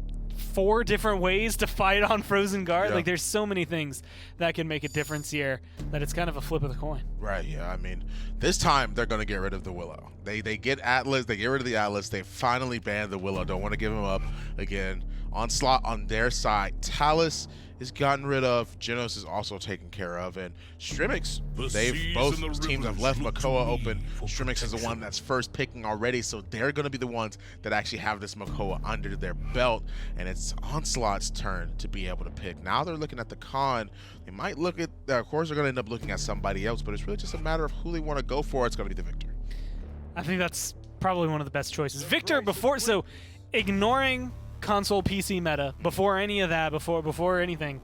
4 different ways to fight on Frozen Guard. Like, there's so many things that can make a difference here that it's kind of a flip of the coin. Right, yeah. I mean, this time they're going to get rid of the Willow. They get Atlas. They get rid of the Atlas. They finally banned the Willow. Don't want to give him up again. Onslaught on their side. Talus is gotten rid of. Genos is also taken care of. And Stremex, both teams have left Makoa open. Stremex is the one that's first picking already, so they're going to be the ones that actually have this Makoa under their belt. And it's Onslaught's turn to be able to pick. Now they're looking at the con. They might look at, of course, they're going to end up looking at somebody else, but it's really just a matter of who they want to go for. It's going to be the Victor. I think that's probably one of the best choices. Victor, so ignoring console PC meta, before any of that, before anything,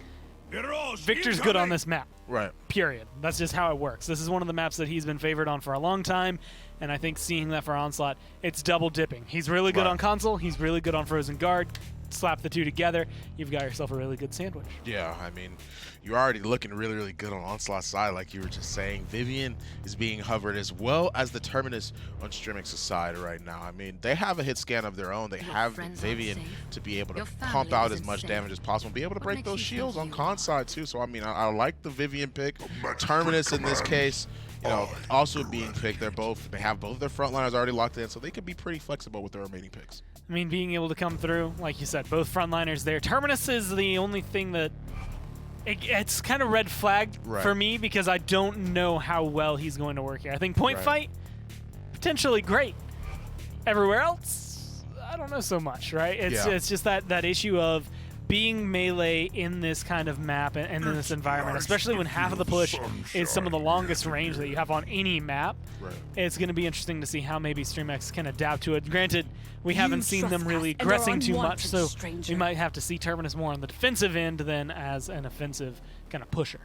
Victor's good on this map. Right. Period. That's just how it works. This is one of the maps that he's been favored on for a long time, and I think seeing that for Onslaught, it's double dipping. He's really good on console, he's really good on Frozen Guard. Slap the two together, you've got yourself a really good sandwich. Yeah, I mean, you're already looking really, really good on Onslaught's side, like you were just saying. Vivian is being hovered as well as the Terminus on Stremex's side right now. I mean, they have a hit scan of their own. They have Vivian to be able to pump out as much damage as possible, be able to break those shields on Con's side too. So, I mean, I like the Vivian pick. Terminus in this case, you know, also being picked. They have both their frontliners already locked in, so they could be pretty flexible with their remaining picks. I mean, being able to come through, like you said, both frontliners there. Terminus is the only thing that it's kind of red flag for me, because I don't know how well he's going to work here. I think point fight, potentially great. Everywhere else, I don't know so much, right? It's just that issue of being melee in this kind of map and in this environment, especially when half of the push is some of the longest range that you have on any map. It's going to be interesting to see how maybe Stremex can adapt to it. Granted, we haven't seen them really aggressing too much, so we might have to see Terminus more on the defensive end than as an offensive kind of pusher.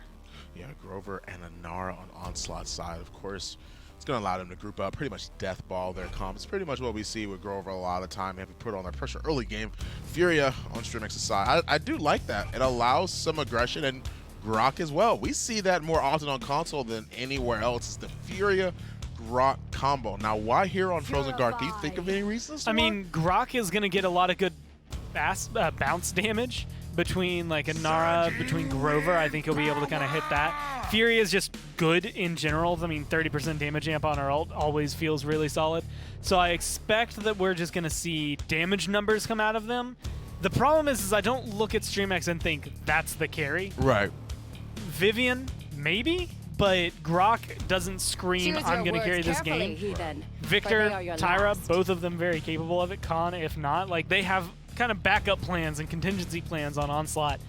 Yeah, Grover and Anara on Onslaught's side, of course. It's going to allow them to group up, pretty much death ball their comp. It's pretty much what we see with Grover a lot of the time. They have to put on their pressure early game. Furia on Stremex's side. I do like that. It allows some aggression, and Grok as well. We see that more often on console than anywhere else. It's the Furia Grok combo. Now, why here on Frozen Guard? Can you think of any reasons? I mean, Grok is going to get a lot of good bounce damage between like Anara, between Grover. I think he'll be able to kind of hit that. Fury is just good in general. I mean, 30% damage amp on her ult always feels really solid. So I expect that we're just going to see damage numbers come out of them. The problem is I don't look at Stremex and think that's the carry. Right. Vivian, maybe, but Grok doesn't scream, I'm going to carry this game. Victor, Tyra, both of them very capable of it. Con, if not, like they have kind of backup plans and contingency plans on Onslaught.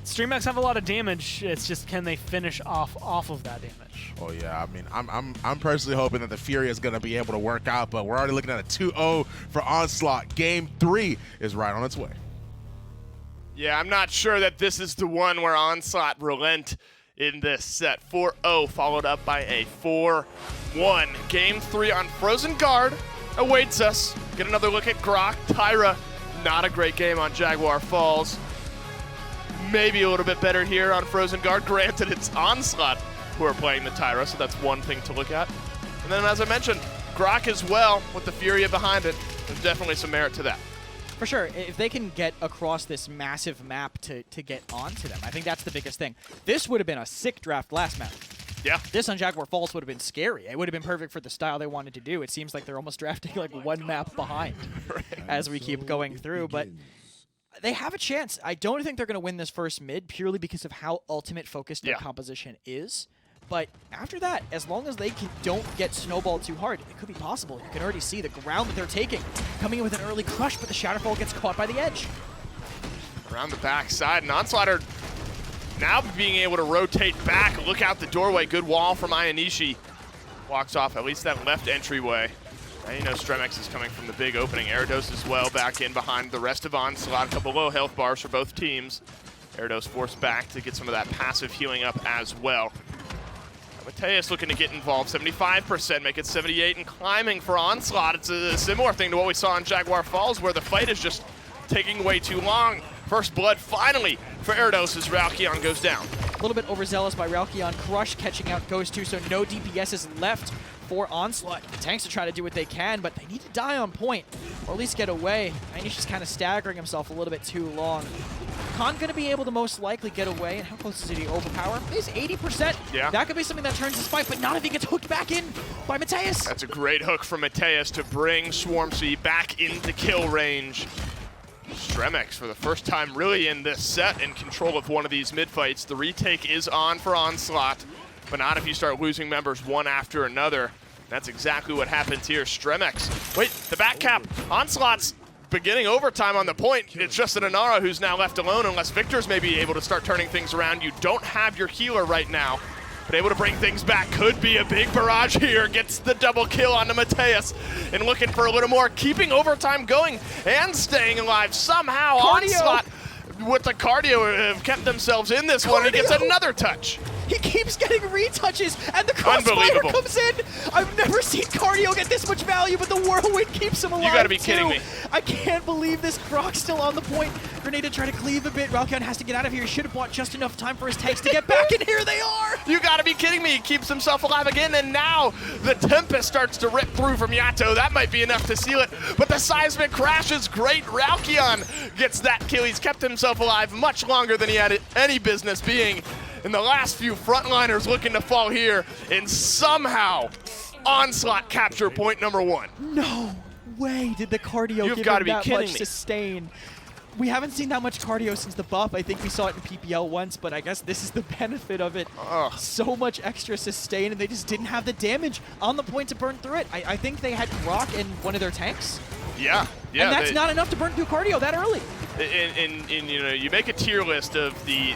Stremex have a lot of damage. It's just, can they finish off of that damage? Oh yeah, I mean, I'm personally hoping that the Fury is going to be able to work out, but we're already looking at a 2-0 for Onslaught. Game 3 is right on its way. Yeah, I'm not sure that this is the one where Onslaught relent in this set. 4-0 followed up by a 4-1. Game 3 on Frozen Guard awaits us. Get another look at Grok. Tyra, not a great game on Jaguar Falls. Maybe a little bit better here on Frozen Guard. Granted, it's Onslaught who are playing the Tyra, so that's one thing to look at. And then, as I mentioned, Grok as well with the Furia behind it. There's definitely some merit to that. For sure, if they can get across this massive map to get onto them, I think that's the biggest thing. This would have been a sick draft last map. Yeah. This on Jaguar Falls would have been scary. It would have been perfect for the style they wanted to do. It seems like they're almost drafting like one map behind as we keep going through. But they have a chance. I don't think they're going to win this first mid purely because of how ultimate focused their composition is. But after that, as long as they don't get snowballed too hard, it could be possible. You can already see the ground that they're taking. Coming in with an early crush, but the Shatterfall gets caught by the edge. Around the back side, and Onslaught are now being able to rotate back. Look out the doorway. Good wall from Ayanishi. Walks off at least that left entryway. Now you know Stremex is coming from the big opening. Erados as well back in behind the rest of Onslaught. A couple low health bars for both teams. Erados forced back to get some of that passive healing up as well. Mateus looking to get involved, 75%, make it 78 and climbing for Onslaught. It's a similar thing to what we saw in Jaguar Falls where the fight is just taking way too long. First blood finally for Erados as Ralkion goes down. A little bit overzealous by Ralkion. Crush catching out goes to, so no DPS is left for Onslaught. The tanks are trying to do what they can, but they need to die on point, or at least get away. Ayani's just kind of staggering himself a little bit too long. Khan going to be able to most likely get away, and how close is he to overpower? He's 80%. Yeah. That could be something that turns his fight, but not if he gets hooked back in by Mateus. That's a great hook from Mateus to bring Swarmzy back into kill range. Stremex, for the first time really in this set, in control of one of these mid-fights. The retake is on for Onslaught, but not if you start losing members one after another. That's exactly what happens here. Stremex, wait, the back cap. Onslaught's beginning overtime on the point. It's just an Inara who's now left alone unless Victor's maybe able to start turning things around. You don't have your healer right now, but able to bring things back. Could be a big barrage here. Gets the double kill onto Mateus and looking for a little more. Keeping overtime going and staying alive somehow. Onslaught with the cardio have kept themselves in this one. He gets another touch. He keeps getting retouches, and the crossfire comes in. I've never seen cardio get this much value, but the whirlwind keeps him alive. You gotta be kidding me. I can't believe this. Croc's still on the point. Grenade to try to cleave a bit. Ralkion has to get out of here. He should have bought just enough time for his tanks to get back, and here they are. You gotta be kidding me. He keeps himself alive again, and now the Tempest starts to rip through from Yato. That might be enough to seal it, but the seismic crash is great. Ralkion gets that kill. He's kept himself alive much longer than he had any business being. And the last few frontliners looking to fall here, and somehow Onslaught capture point number one. No way did the cardio give him that much sustain. We haven't seen that much cardio since the buff. I think we saw it in PPL once, but I guess this is the benefit of it. So much extra sustain, and they just didn't have the damage on the point to burn through it. I think they had Rock in one of their tanks. Yeah. And that's not enough to burn through cardio that early. And you know, you make a tier list of the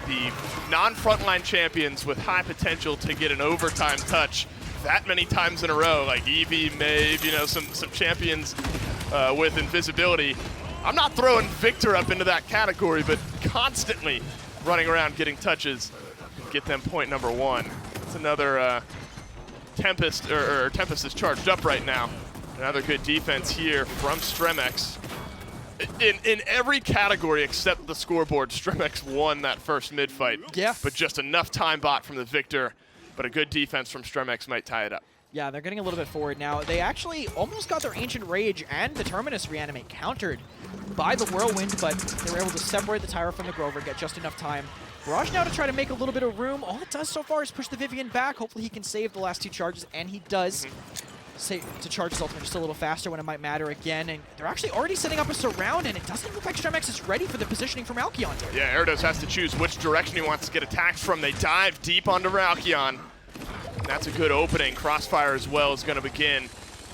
non-frontline champions with high potential to get an overtime touch that many times in a row, like Eevee, Maeve, you know, some champions with invisibility. I'm not throwing Victor up into that category, but constantly running around getting touches, get them point number one. It's another Tempest, or Tempest is charged up right now. Another good defense here from Stremex. In every category except the scoreboard, Stremex won that first mid-fight. Yeah. But just enough time bought from the Victor, but a good defense from Stremex might tie it up. Yeah, they're getting a little bit forward now. They actually almost got their Ancient Rage and the Terminus Reanimate countered by the Whirlwind, but they were able to separate the Tyra from the Grover, get just enough time. Barrage now to try to make a little bit of room. All it does so far is push the Vivian back. Hopefully he can save the last two charges, and he does. To charge his ultimate just a little faster when it might matter again, and they're actually already setting up a surround, and it doesn't look like Stremex is ready for the positioning from Ralkion. Yeah, Erados has to choose which direction he wants to get attacked from. They dive deep onto Ralkion. That's a good opening. Crossfire as well is going to begin.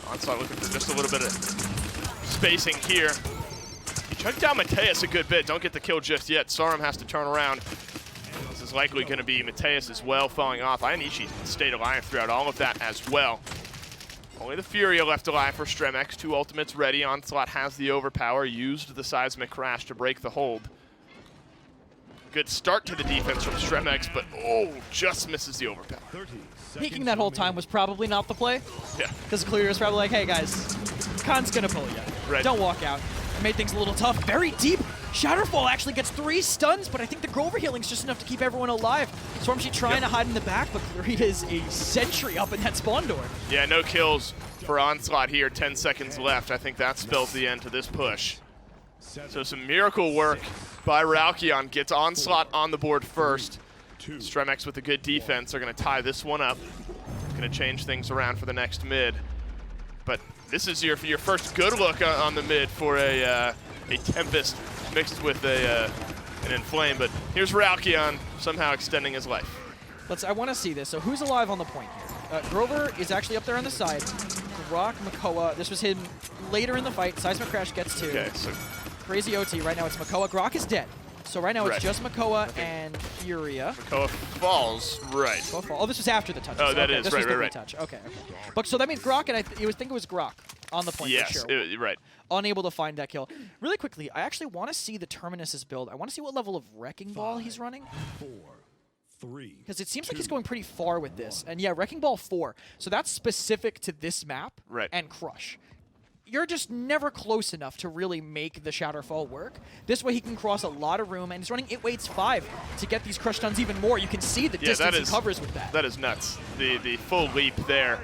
Onslaught looking for just a little bit of spacing here. He chugged down Mateus a good bit. Don't get the kill just yet. Sarum has to turn around. This is likely going to be Mateus as well falling off. Ayanishi stayed alive throughout all of that as well. Only the Furia left alive for Stremex. Two ultimates ready. Onslaught has the overpower. Used the seismic crash to break the hold. Good start to the defense from Stremex, but just misses the overpower. Peeking that whole time was probably not the play. Yeah. Because Clear is probably like, hey guys, Khan's gonna pull you. Right. Don't walk out. It made things a little tough. Very deep. Shatterfall actually gets 3 stuns, but I think the Grover healing's just enough to keep everyone alive. Swarmzy trying to hide in the back, but Clarita is a sentry up in that spawn door. Yeah, no kills for Onslaught here. 10 seconds left. I think that spells the end to this push. So some miracle work by Ralkion. Gets Onslaught on the board first. Stremex with a good defense are going to tie this one up. Going to change things around for the next mid. But this is your first good look on the mid for a Tempest mixed with an Inflame. But here's Ralkion somehow extending his life. I want to see this. So who's alive on the point here? Grover is actually up there on the side. Grok, Makoa, this was him later in the fight. Seismic Crash gets 2. Okay, so Crazy OT, right now it's Makoa. Grok is dead. So right now it's just Makoa and Furia. Makoa falls, right. Makoa fall. Oh, this was after the touch. Oh, that is, this right, was the right. touch. Okay. But so that means Grok, and you would think it was Grok on the point for sure. Yes, right. Unable to find that kill. Really quickly, I actually want to see the Terminus's build. I want to see what level of Wrecking Ball he's running. 4, 3. Because it seems like he's going pretty far with this. And yeah, Wrecking Ball 4. So that's specific to this map and Crush. You're just never close enough to really make the Shatterfall work. This way he can cross a lot of room, and he's running It Waits 5 to get these Crush stuns even more. You can see the distance he covers with that. That is nuts. The full leap there.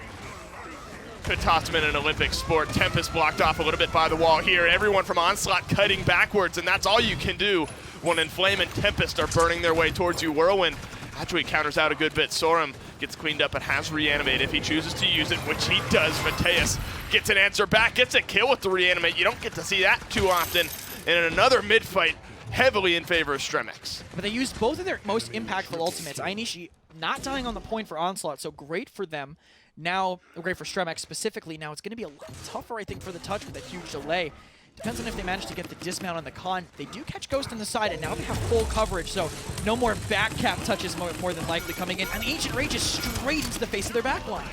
Could toss him in an Olympic sport. Tempest blocked off a little bit by the wall here. Everyone from Onslaught cutting backwards, and that's all you can do when Inflame and Tempest are burning their way towards you. Whirlwind actually counters out a good bit. Sorum gets cleaned up and has Reanimate if he chooses to use it, which he does. Mateus gets an answer back, gets a kill with the Reanimate. You don't get to see that too often. And in another mid-fight, heavily in favor of Stremex. But they used both of their most impactful ultimates. Ainishi not dying on the point for Onslaught, so great for them. Now, great for Stremex specifically. Now it's going to be a lot tougher, I think, for the touch with a huge delay. Depends on if they manage to get the dismount on the con. They do catch Ghost on the side, and now they have full coverage, so no more back cap touches more than likely coming in. And Ancient Rage is straight into the face of their backline.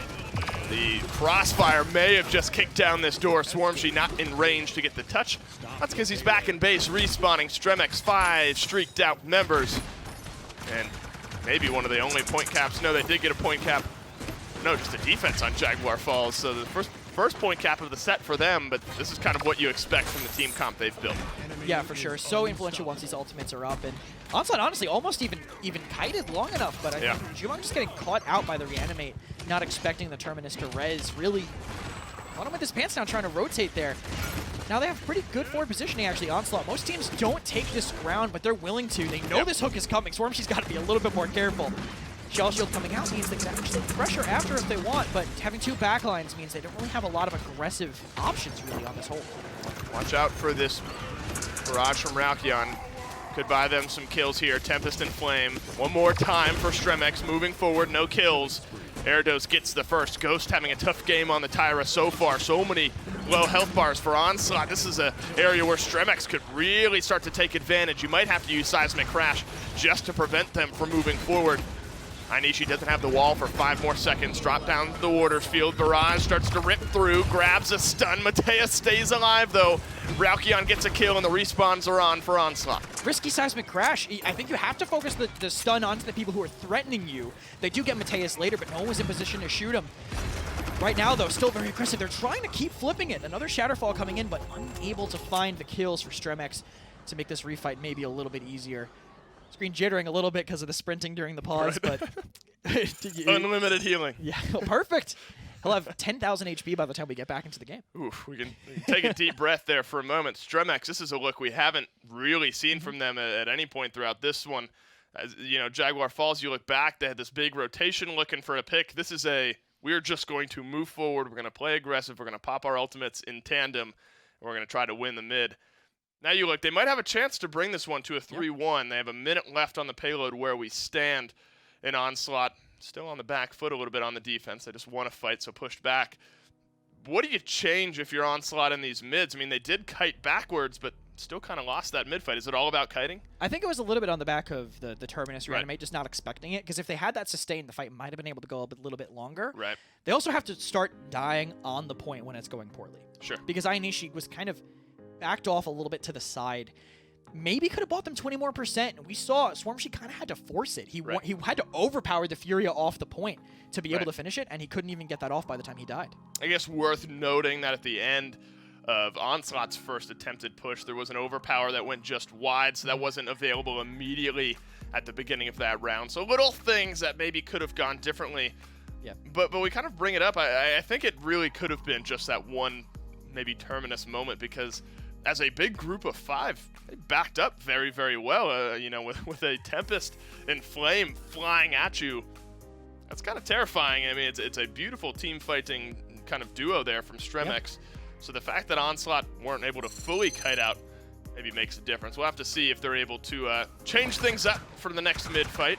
The Crossfire may have just kicked down this door. Swarmshy not in range to get the touch. That's because he's back in base, respawning. Stremex 5 streaked out members. And maybe one of the only point caps. No, they did get a point cap. No, just a defense on Jaguar Falls. So the first point cap of the set for them, but this is kind of what you expect from the team comp they've built. Yeah, for sure. So influential once these ultimates are up. And Onslaught, honestly, almost even kited long enough, but I think Jumong just getting caught out by the Reanimate, not expecting the Terminus to res. Really caught him with his pants down, trying to rotate there. Now they have pretty good forward positioning, actually, Onslaught. Most teams don't take this ground, but they're willing to. They know this hook is coming. Swarmshy's got to be a little bit more careful. Shell Shield coming out means they can actually pressure after if they want, but having 2 backlines means they don't really have a lot of aggressive options, really, on this hole. Watch out for this barrage from Ralkion. Could buy them some kills here. Tempest and Flame. One more time for Stremex, moving forward, no kills. Erdos gets the first. Ghost having a tough game on the Tyra so far. So many low health bars for Onslaught. This is an area where Stremex could really start to take advantage. You might have to use Seismic Crash just to prevent them from moving forward. Ainishi doesn't have the wall for 5 more seconds. Drop down to the Waters Field. Barrage starts to rip through, grabs a stun. Mateus stays alive, though. Ralkion gets a kill, and the respawns are on for Onslaught. Risky Seismic Crash. I think you have to focus the stun onto the people who are threatening you. They do get Mateus later, but no one was in position to shoot him. Right now, though, still very aggressive. They're trying to keep flipping it. Another Shatterfall coming in, but unable to find the kills for Stremex to make this refight maybe a little bit easier. Screen jittering a little bit because of the sprinting during the pause, but... Unlimited healing. Yeah, perfect. He'll have 10,000 HP by the time we get back into the game. Oof, we can take a deep breath there for a moment. Stremex, this is a look we haven't really seen from them at any point throughout this one. As you know, Jaguar Falls, you look back, they had this big rotation looking for a pick. This is we're just going to move forward. We're going to play aggressive. We're going to pop our ultimates in tandem. And we're going to try to win the mid. Now you look, they might have a chance to bring this one to a 3-1. They have a minute left on the payload where we stand. In Onslaught, still on the back foot a little bit on the defense. They just want to fight, so pushed back. What do you change if you're Onslaught in these mids? I mean, they did kite backwards, but still kind of lost that mid fight. Is it all about kiting? I think it was a little bit on the back of the Terminus Reanimate, just not expecting it, because if they had that sustained, the fight might have been able to go a little bit longer. Right. They also have to start dying on the point when it's going poorly. Sure. Because Ainishi was kind of backed off a little bit to the side. Maybe could have bought them 20% more. We saw Swarmshy kind of had to force it. He had to overpower the Furia off the point to be able to finish it, and he couldn't even get that off by the time he died. I guess worth noting that at the end of Onslaught's first attempted push, there was an overpower that went just wide, so that wasn't available immediately at the beginning of that round. So little things that maybe could have gone differently. Yeah. But we kind of bring it up. I think it really could have been just that one maybe Terminus moment, because as a big group of 5, they backed up very, very well, you know, with a Tempest and Flame flying at you. That's kind of terrifying. I mean, it's a beautiful team fighting kind of duo there from Stremex. Yep. So the fact that Onslaught weren't able to fully kite out maybe makes a difference. We'll have to see if they're able to change things up for the next mid fight.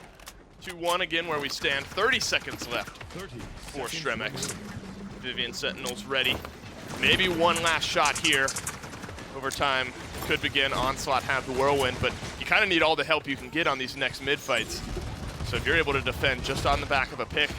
2-1 again where we stand. 30 seconds left for Stremex. Vivian Sentinels ready. Maybe one last shot here. Overtime could begin. Onslaught have the whirlwind, but you kind of need all the help you can get on these next mid fights. So if you're able to defend just on the back of a pick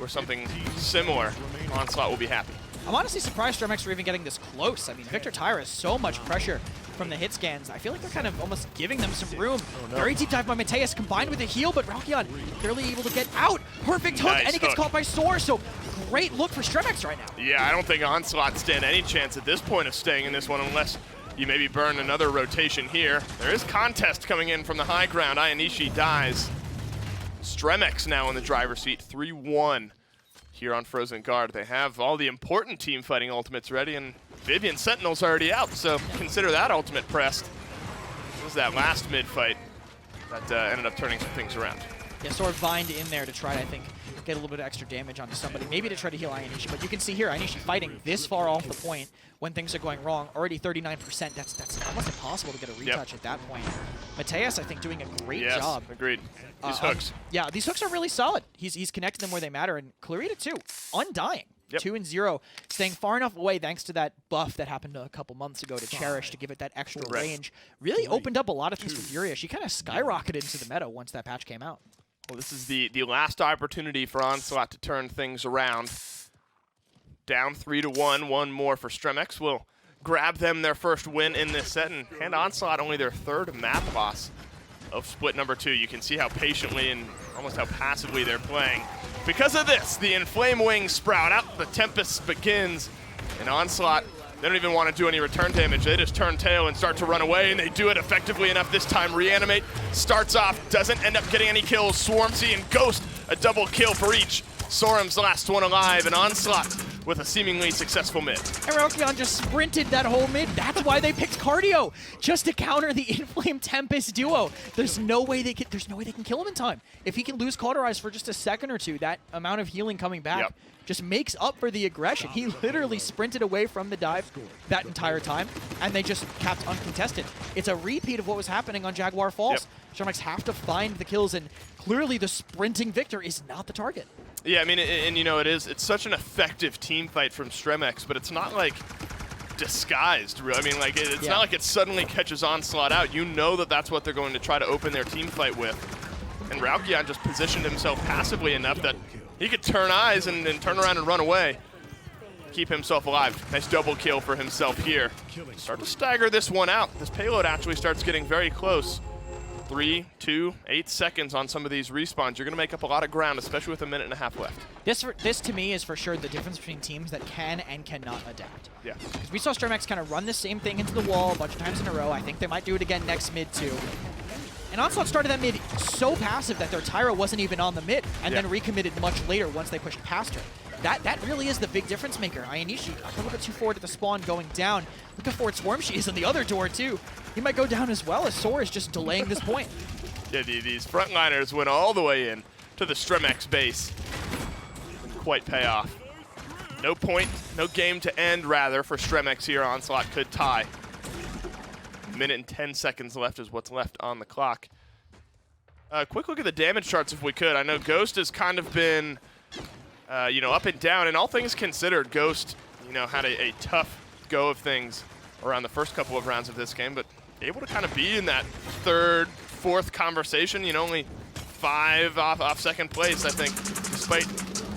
or something similar, Onslaught will be happy. I'm honestly surprised Stremex are even getting this close. I mean, Victor Tyra has so much pressure from the hit scans. I feel like they're kind of almost giving them some room. Very deep dive by Mateus combined with a heal, but Ralkion barely able to get out. Perfect hook, and he gets caught by Soar, so great look for Stremex right now. Yeah, I don't think Onslaught stand any chance at this point of staying in this one unless you maybe burn another rotation here. There is contest coming in from the high ground. Ayanishi dies. Stremex now in the driver's seat, 3-1 here on Frozen Guard. They have all the important team fighting ultimates ready, and Vivian Sentinel's already out, so consider that ultimate pressed. It was that last mid fight that ended up turning some things around. Yeah, Sword Vined in there to try to, I think, get a little bit of extra damage onto somebody, maybe to try to heal Ayanishi, but you can see here, Ayanishi fighting this far off the point when things are going wrong, already 39%. That's almost impossible to get a retouch at that point. Mateus, I think, doing a great job. Agreed. These hooks. Yeah, these hooks are really solid. He's connected them where they matter, and Clarita too, undying. 2-0, staying far enough away thanks to that buff that happened a couple months ago to Cherish to give it that extra range. Really opened up a lot of things for Furia. She kind of skyrocketed into the meta once that patch came out. Well, this is the last opportunity for Onslaught to turn things around. Down 3-1, one more for Stremex will grab them their first win in this set and hand Onslaught only their 3rd map loss of split number 2. You can see how patiently and almost how passively they're playing. Because of this, the Inflame Wings sprout out, the Tempest begins, and Onslaught, they don't even want to do any return damage. They just turn tail and start to run away, and they do it effectively enough this time. Reanimate starts off, doesn't end up getting any kills. Swarmzy and Ghost, a double kill for each. Sorum's last one alive, and Onslaught with a seemingly successful mid. And Ralkion just sprinted that whole mid. That's why they picked Cardio, just to counter the Inflame Tempest duo. There's no way they can kill him in time. If he can lose Cauterize for just a second or two, that amount of healing coming back just makes up for the aggression. He literally sprinted away from the dive that entire time, and they just kept uncontested. It's a repeat of what was happening on Jaguar Falls. Stremex have to find the kills, and clearly the sprinting Victor is not the target. Yeah, I mean, and you know, it's such an effective team fight from Stremex, but it's not like disguised. I mean, like, it's not like it suddenly catches Onslaught out. You know that that's what they're going to try to open their team fight with. And Ralkion just positioned himself passively enough that he could turn eyes and turn around and run away. Keep himself alive. Nice double kill for himself here. Start to stagger this one out. This payload actually starts getting very close. 3, 2, 8 seconds on some of these respawns. You're going to make up a lot of ground, especially with a minute and a half left. This to me is for sure the difference between teams that can and cannot adapt. Yeah. Because we saw Stremex kind of run the same thing into the wall a bunch of times in a row. I think they might do it again next mid too. And Onslaught started that mid so passive that their Tyra wasn't even on the mid, and then recommitted much later once they pushed past her. That really is the big difference maker. Ayanishi a little bit too forward at the spawn going down. Look how forward Swarmzy is on the other door too. He might go down as well as Soar is just delaying this point. Yeah, these frontliners went all the way in to the Stremex base. Didn't quite pay off. No point, no game to end rather for Stremex here. Onslaught could tie. Minute and 10 seconds left is what's left on the clock. Quick look at the damage charts if we could. I know Ghost has kind of been you know, up and down, and all things considered, Ghost, you know, had a tough go of things around the first couple of rounds of this game, but able to kind of be in that 3rd, 4th conversation, you know, only 5 off second place, I think, despite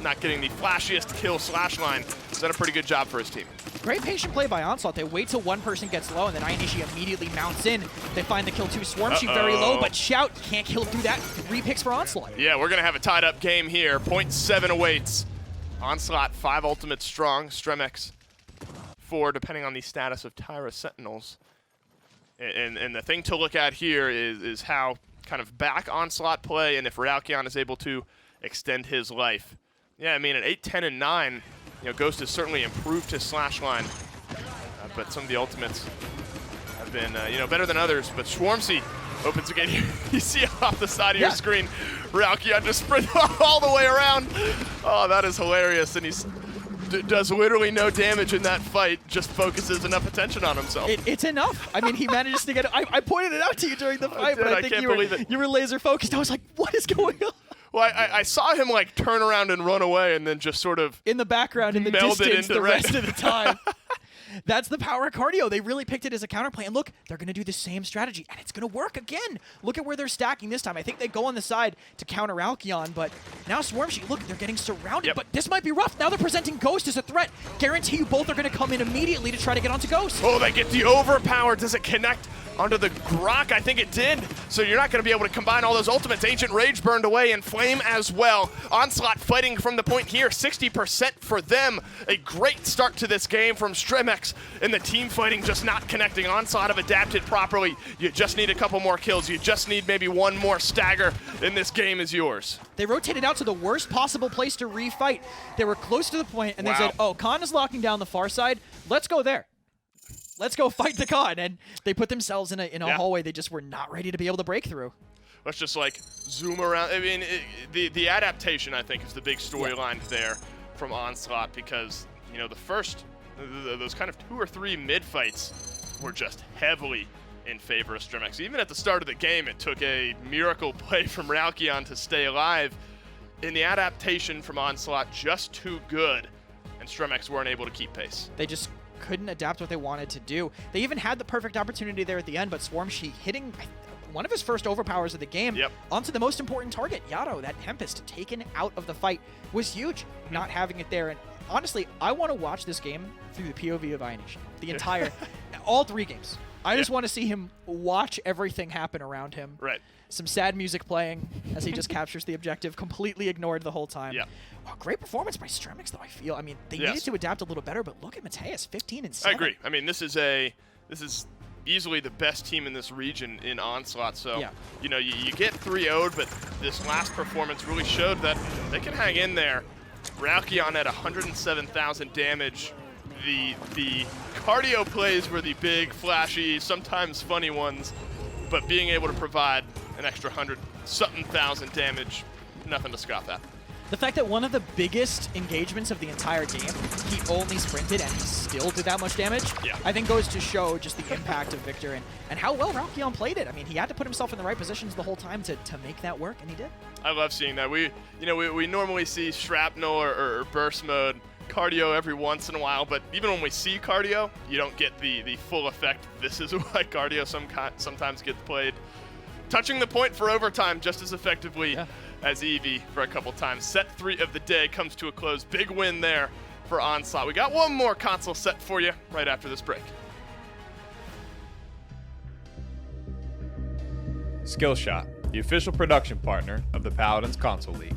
not getting the flashiest kill slash line. He's done a pretty good job for his team. Great patient play by Onslaught. They wait till one person gets low, and then Ayanishi immediately mounts in. They find the kill too. Swarmzy very low, but Shout can't kill through that. 3 picks for Onslaught. Yeah, we're going to have a tied-up game here. 0.7 awaits. Onslaught 5 ultimates strong. Stremex 4, depending on the status of Tyra Sentinels. And the thing to look at here is how kind of back Onslaught play, and if Ralkion is able to extend his life. Yeah, I mean, at 8, 10, and 9, you know, Ghost has certainly improved his slash line, but some of the ultimates been, better than others. But Swarmsy opens again here. You see off the side of your screen, Ralkion just sprint all the way around. Oh, that is hilarious. And he's does literally no damage in that fight, just focuses enough attention on himself. It's enough. I mean, he manages to get it. I pointed it out to you during the fight, but I think you were laser focused. I was like, what is going on? Well, I saw him like turn around and run away and then just sort of in the background, in the distance, the rest of the time. That's the power of cardio. They really picked it as a counterplay. And look, they're going to do the same strategy, and it's going to work again. Look at where they're stacking this time. I think they go on the side to counter Alkion, but now Swarmsheet, look, they're getting surrounded. But this might be rough. Now they're presenting Ghost as a threat. Guarantee you both are going to come in immediately to try to get onto Ghost. Oh, they get the overpower. Does it connect onto the Grok? I think it did. So you're not going to be able to combine all those ultimates. Ancient Rage burned away, and Flame as well. Onslaught fighting from the point here. 60% for them. A great start to this game from Stremex. And the team fighting just not connecting. Onslaught have adapted properly. You just need a couple more kills. You just need maybe one more stagger, and this game is yours. They rotated out to the worst possible place to refight. They were close to the point, and they said, oh, Khan is locking down the far side. Let's go there. Let's go fight the Khan. And they put themselves in a hallway they just were not ready to be able to break through. Let's just like zoom around. I mean, the adaptation, I think, is the big storyline there from Onslaught, because, you know, the first, those kind of 2 or 3 mid fights were just heavily in favor of Stremex. Even at the start of the game, it took a miracle play from Ralkion to stay alive. In the adaptation from Onslaught, just too good, and Stremex weren't able to keep pace. They just couldn't adapt what they wanted to do. They even had the perfect opportunity there at the end, but Swarmsheet hitting one of his first overpowers of the game onto the most important target, Yado. That Tempest taken out of the fight was huge, not having it there. And honestly, I want to watch this game through the POV of Ionation. The entire, all 3 games. I just want to see him watch everything happen around him. Right. Some sad music playing as he just captures the objective, completely ignored the whole time. Yeah. Wow, great performance by Stremex, though, I feel. I mean, they needed to adapt a little better, but look at Mateus, 15 and 7. I agree. I mean, this is easily the best team in this region in Onslaught. So, you know, you get 3-0'd, but this last performance really showed that they can hang in there. Ralkion at 107,000 damage. The cardio plays were the big, flashy, sometimes funny ones, but being able to provide an extra 100-something thousand damage, nothing to scoff at. The fact that one of the biggest engagements of the entire game, he only sprinted and he still did that much damage, I think goes to show just the impact of Victor and how well Ralkion played it. I mean, he had to put himself in the right positions the whole time to make that work, and he did. I love seeing that. We normally see shrapnel or burst mode cardio every once in a while, but even when we see cardio, you don't get the full effect. This is why cardio sometimes gets played. Touching the point for overtime just as effectively as Eevee for a couple times. Set 3 of the day comes to a close. Big win there for Onslaught. We got one more console set for you right after this break. Skillshot, the official production partner of the Paladins Console League.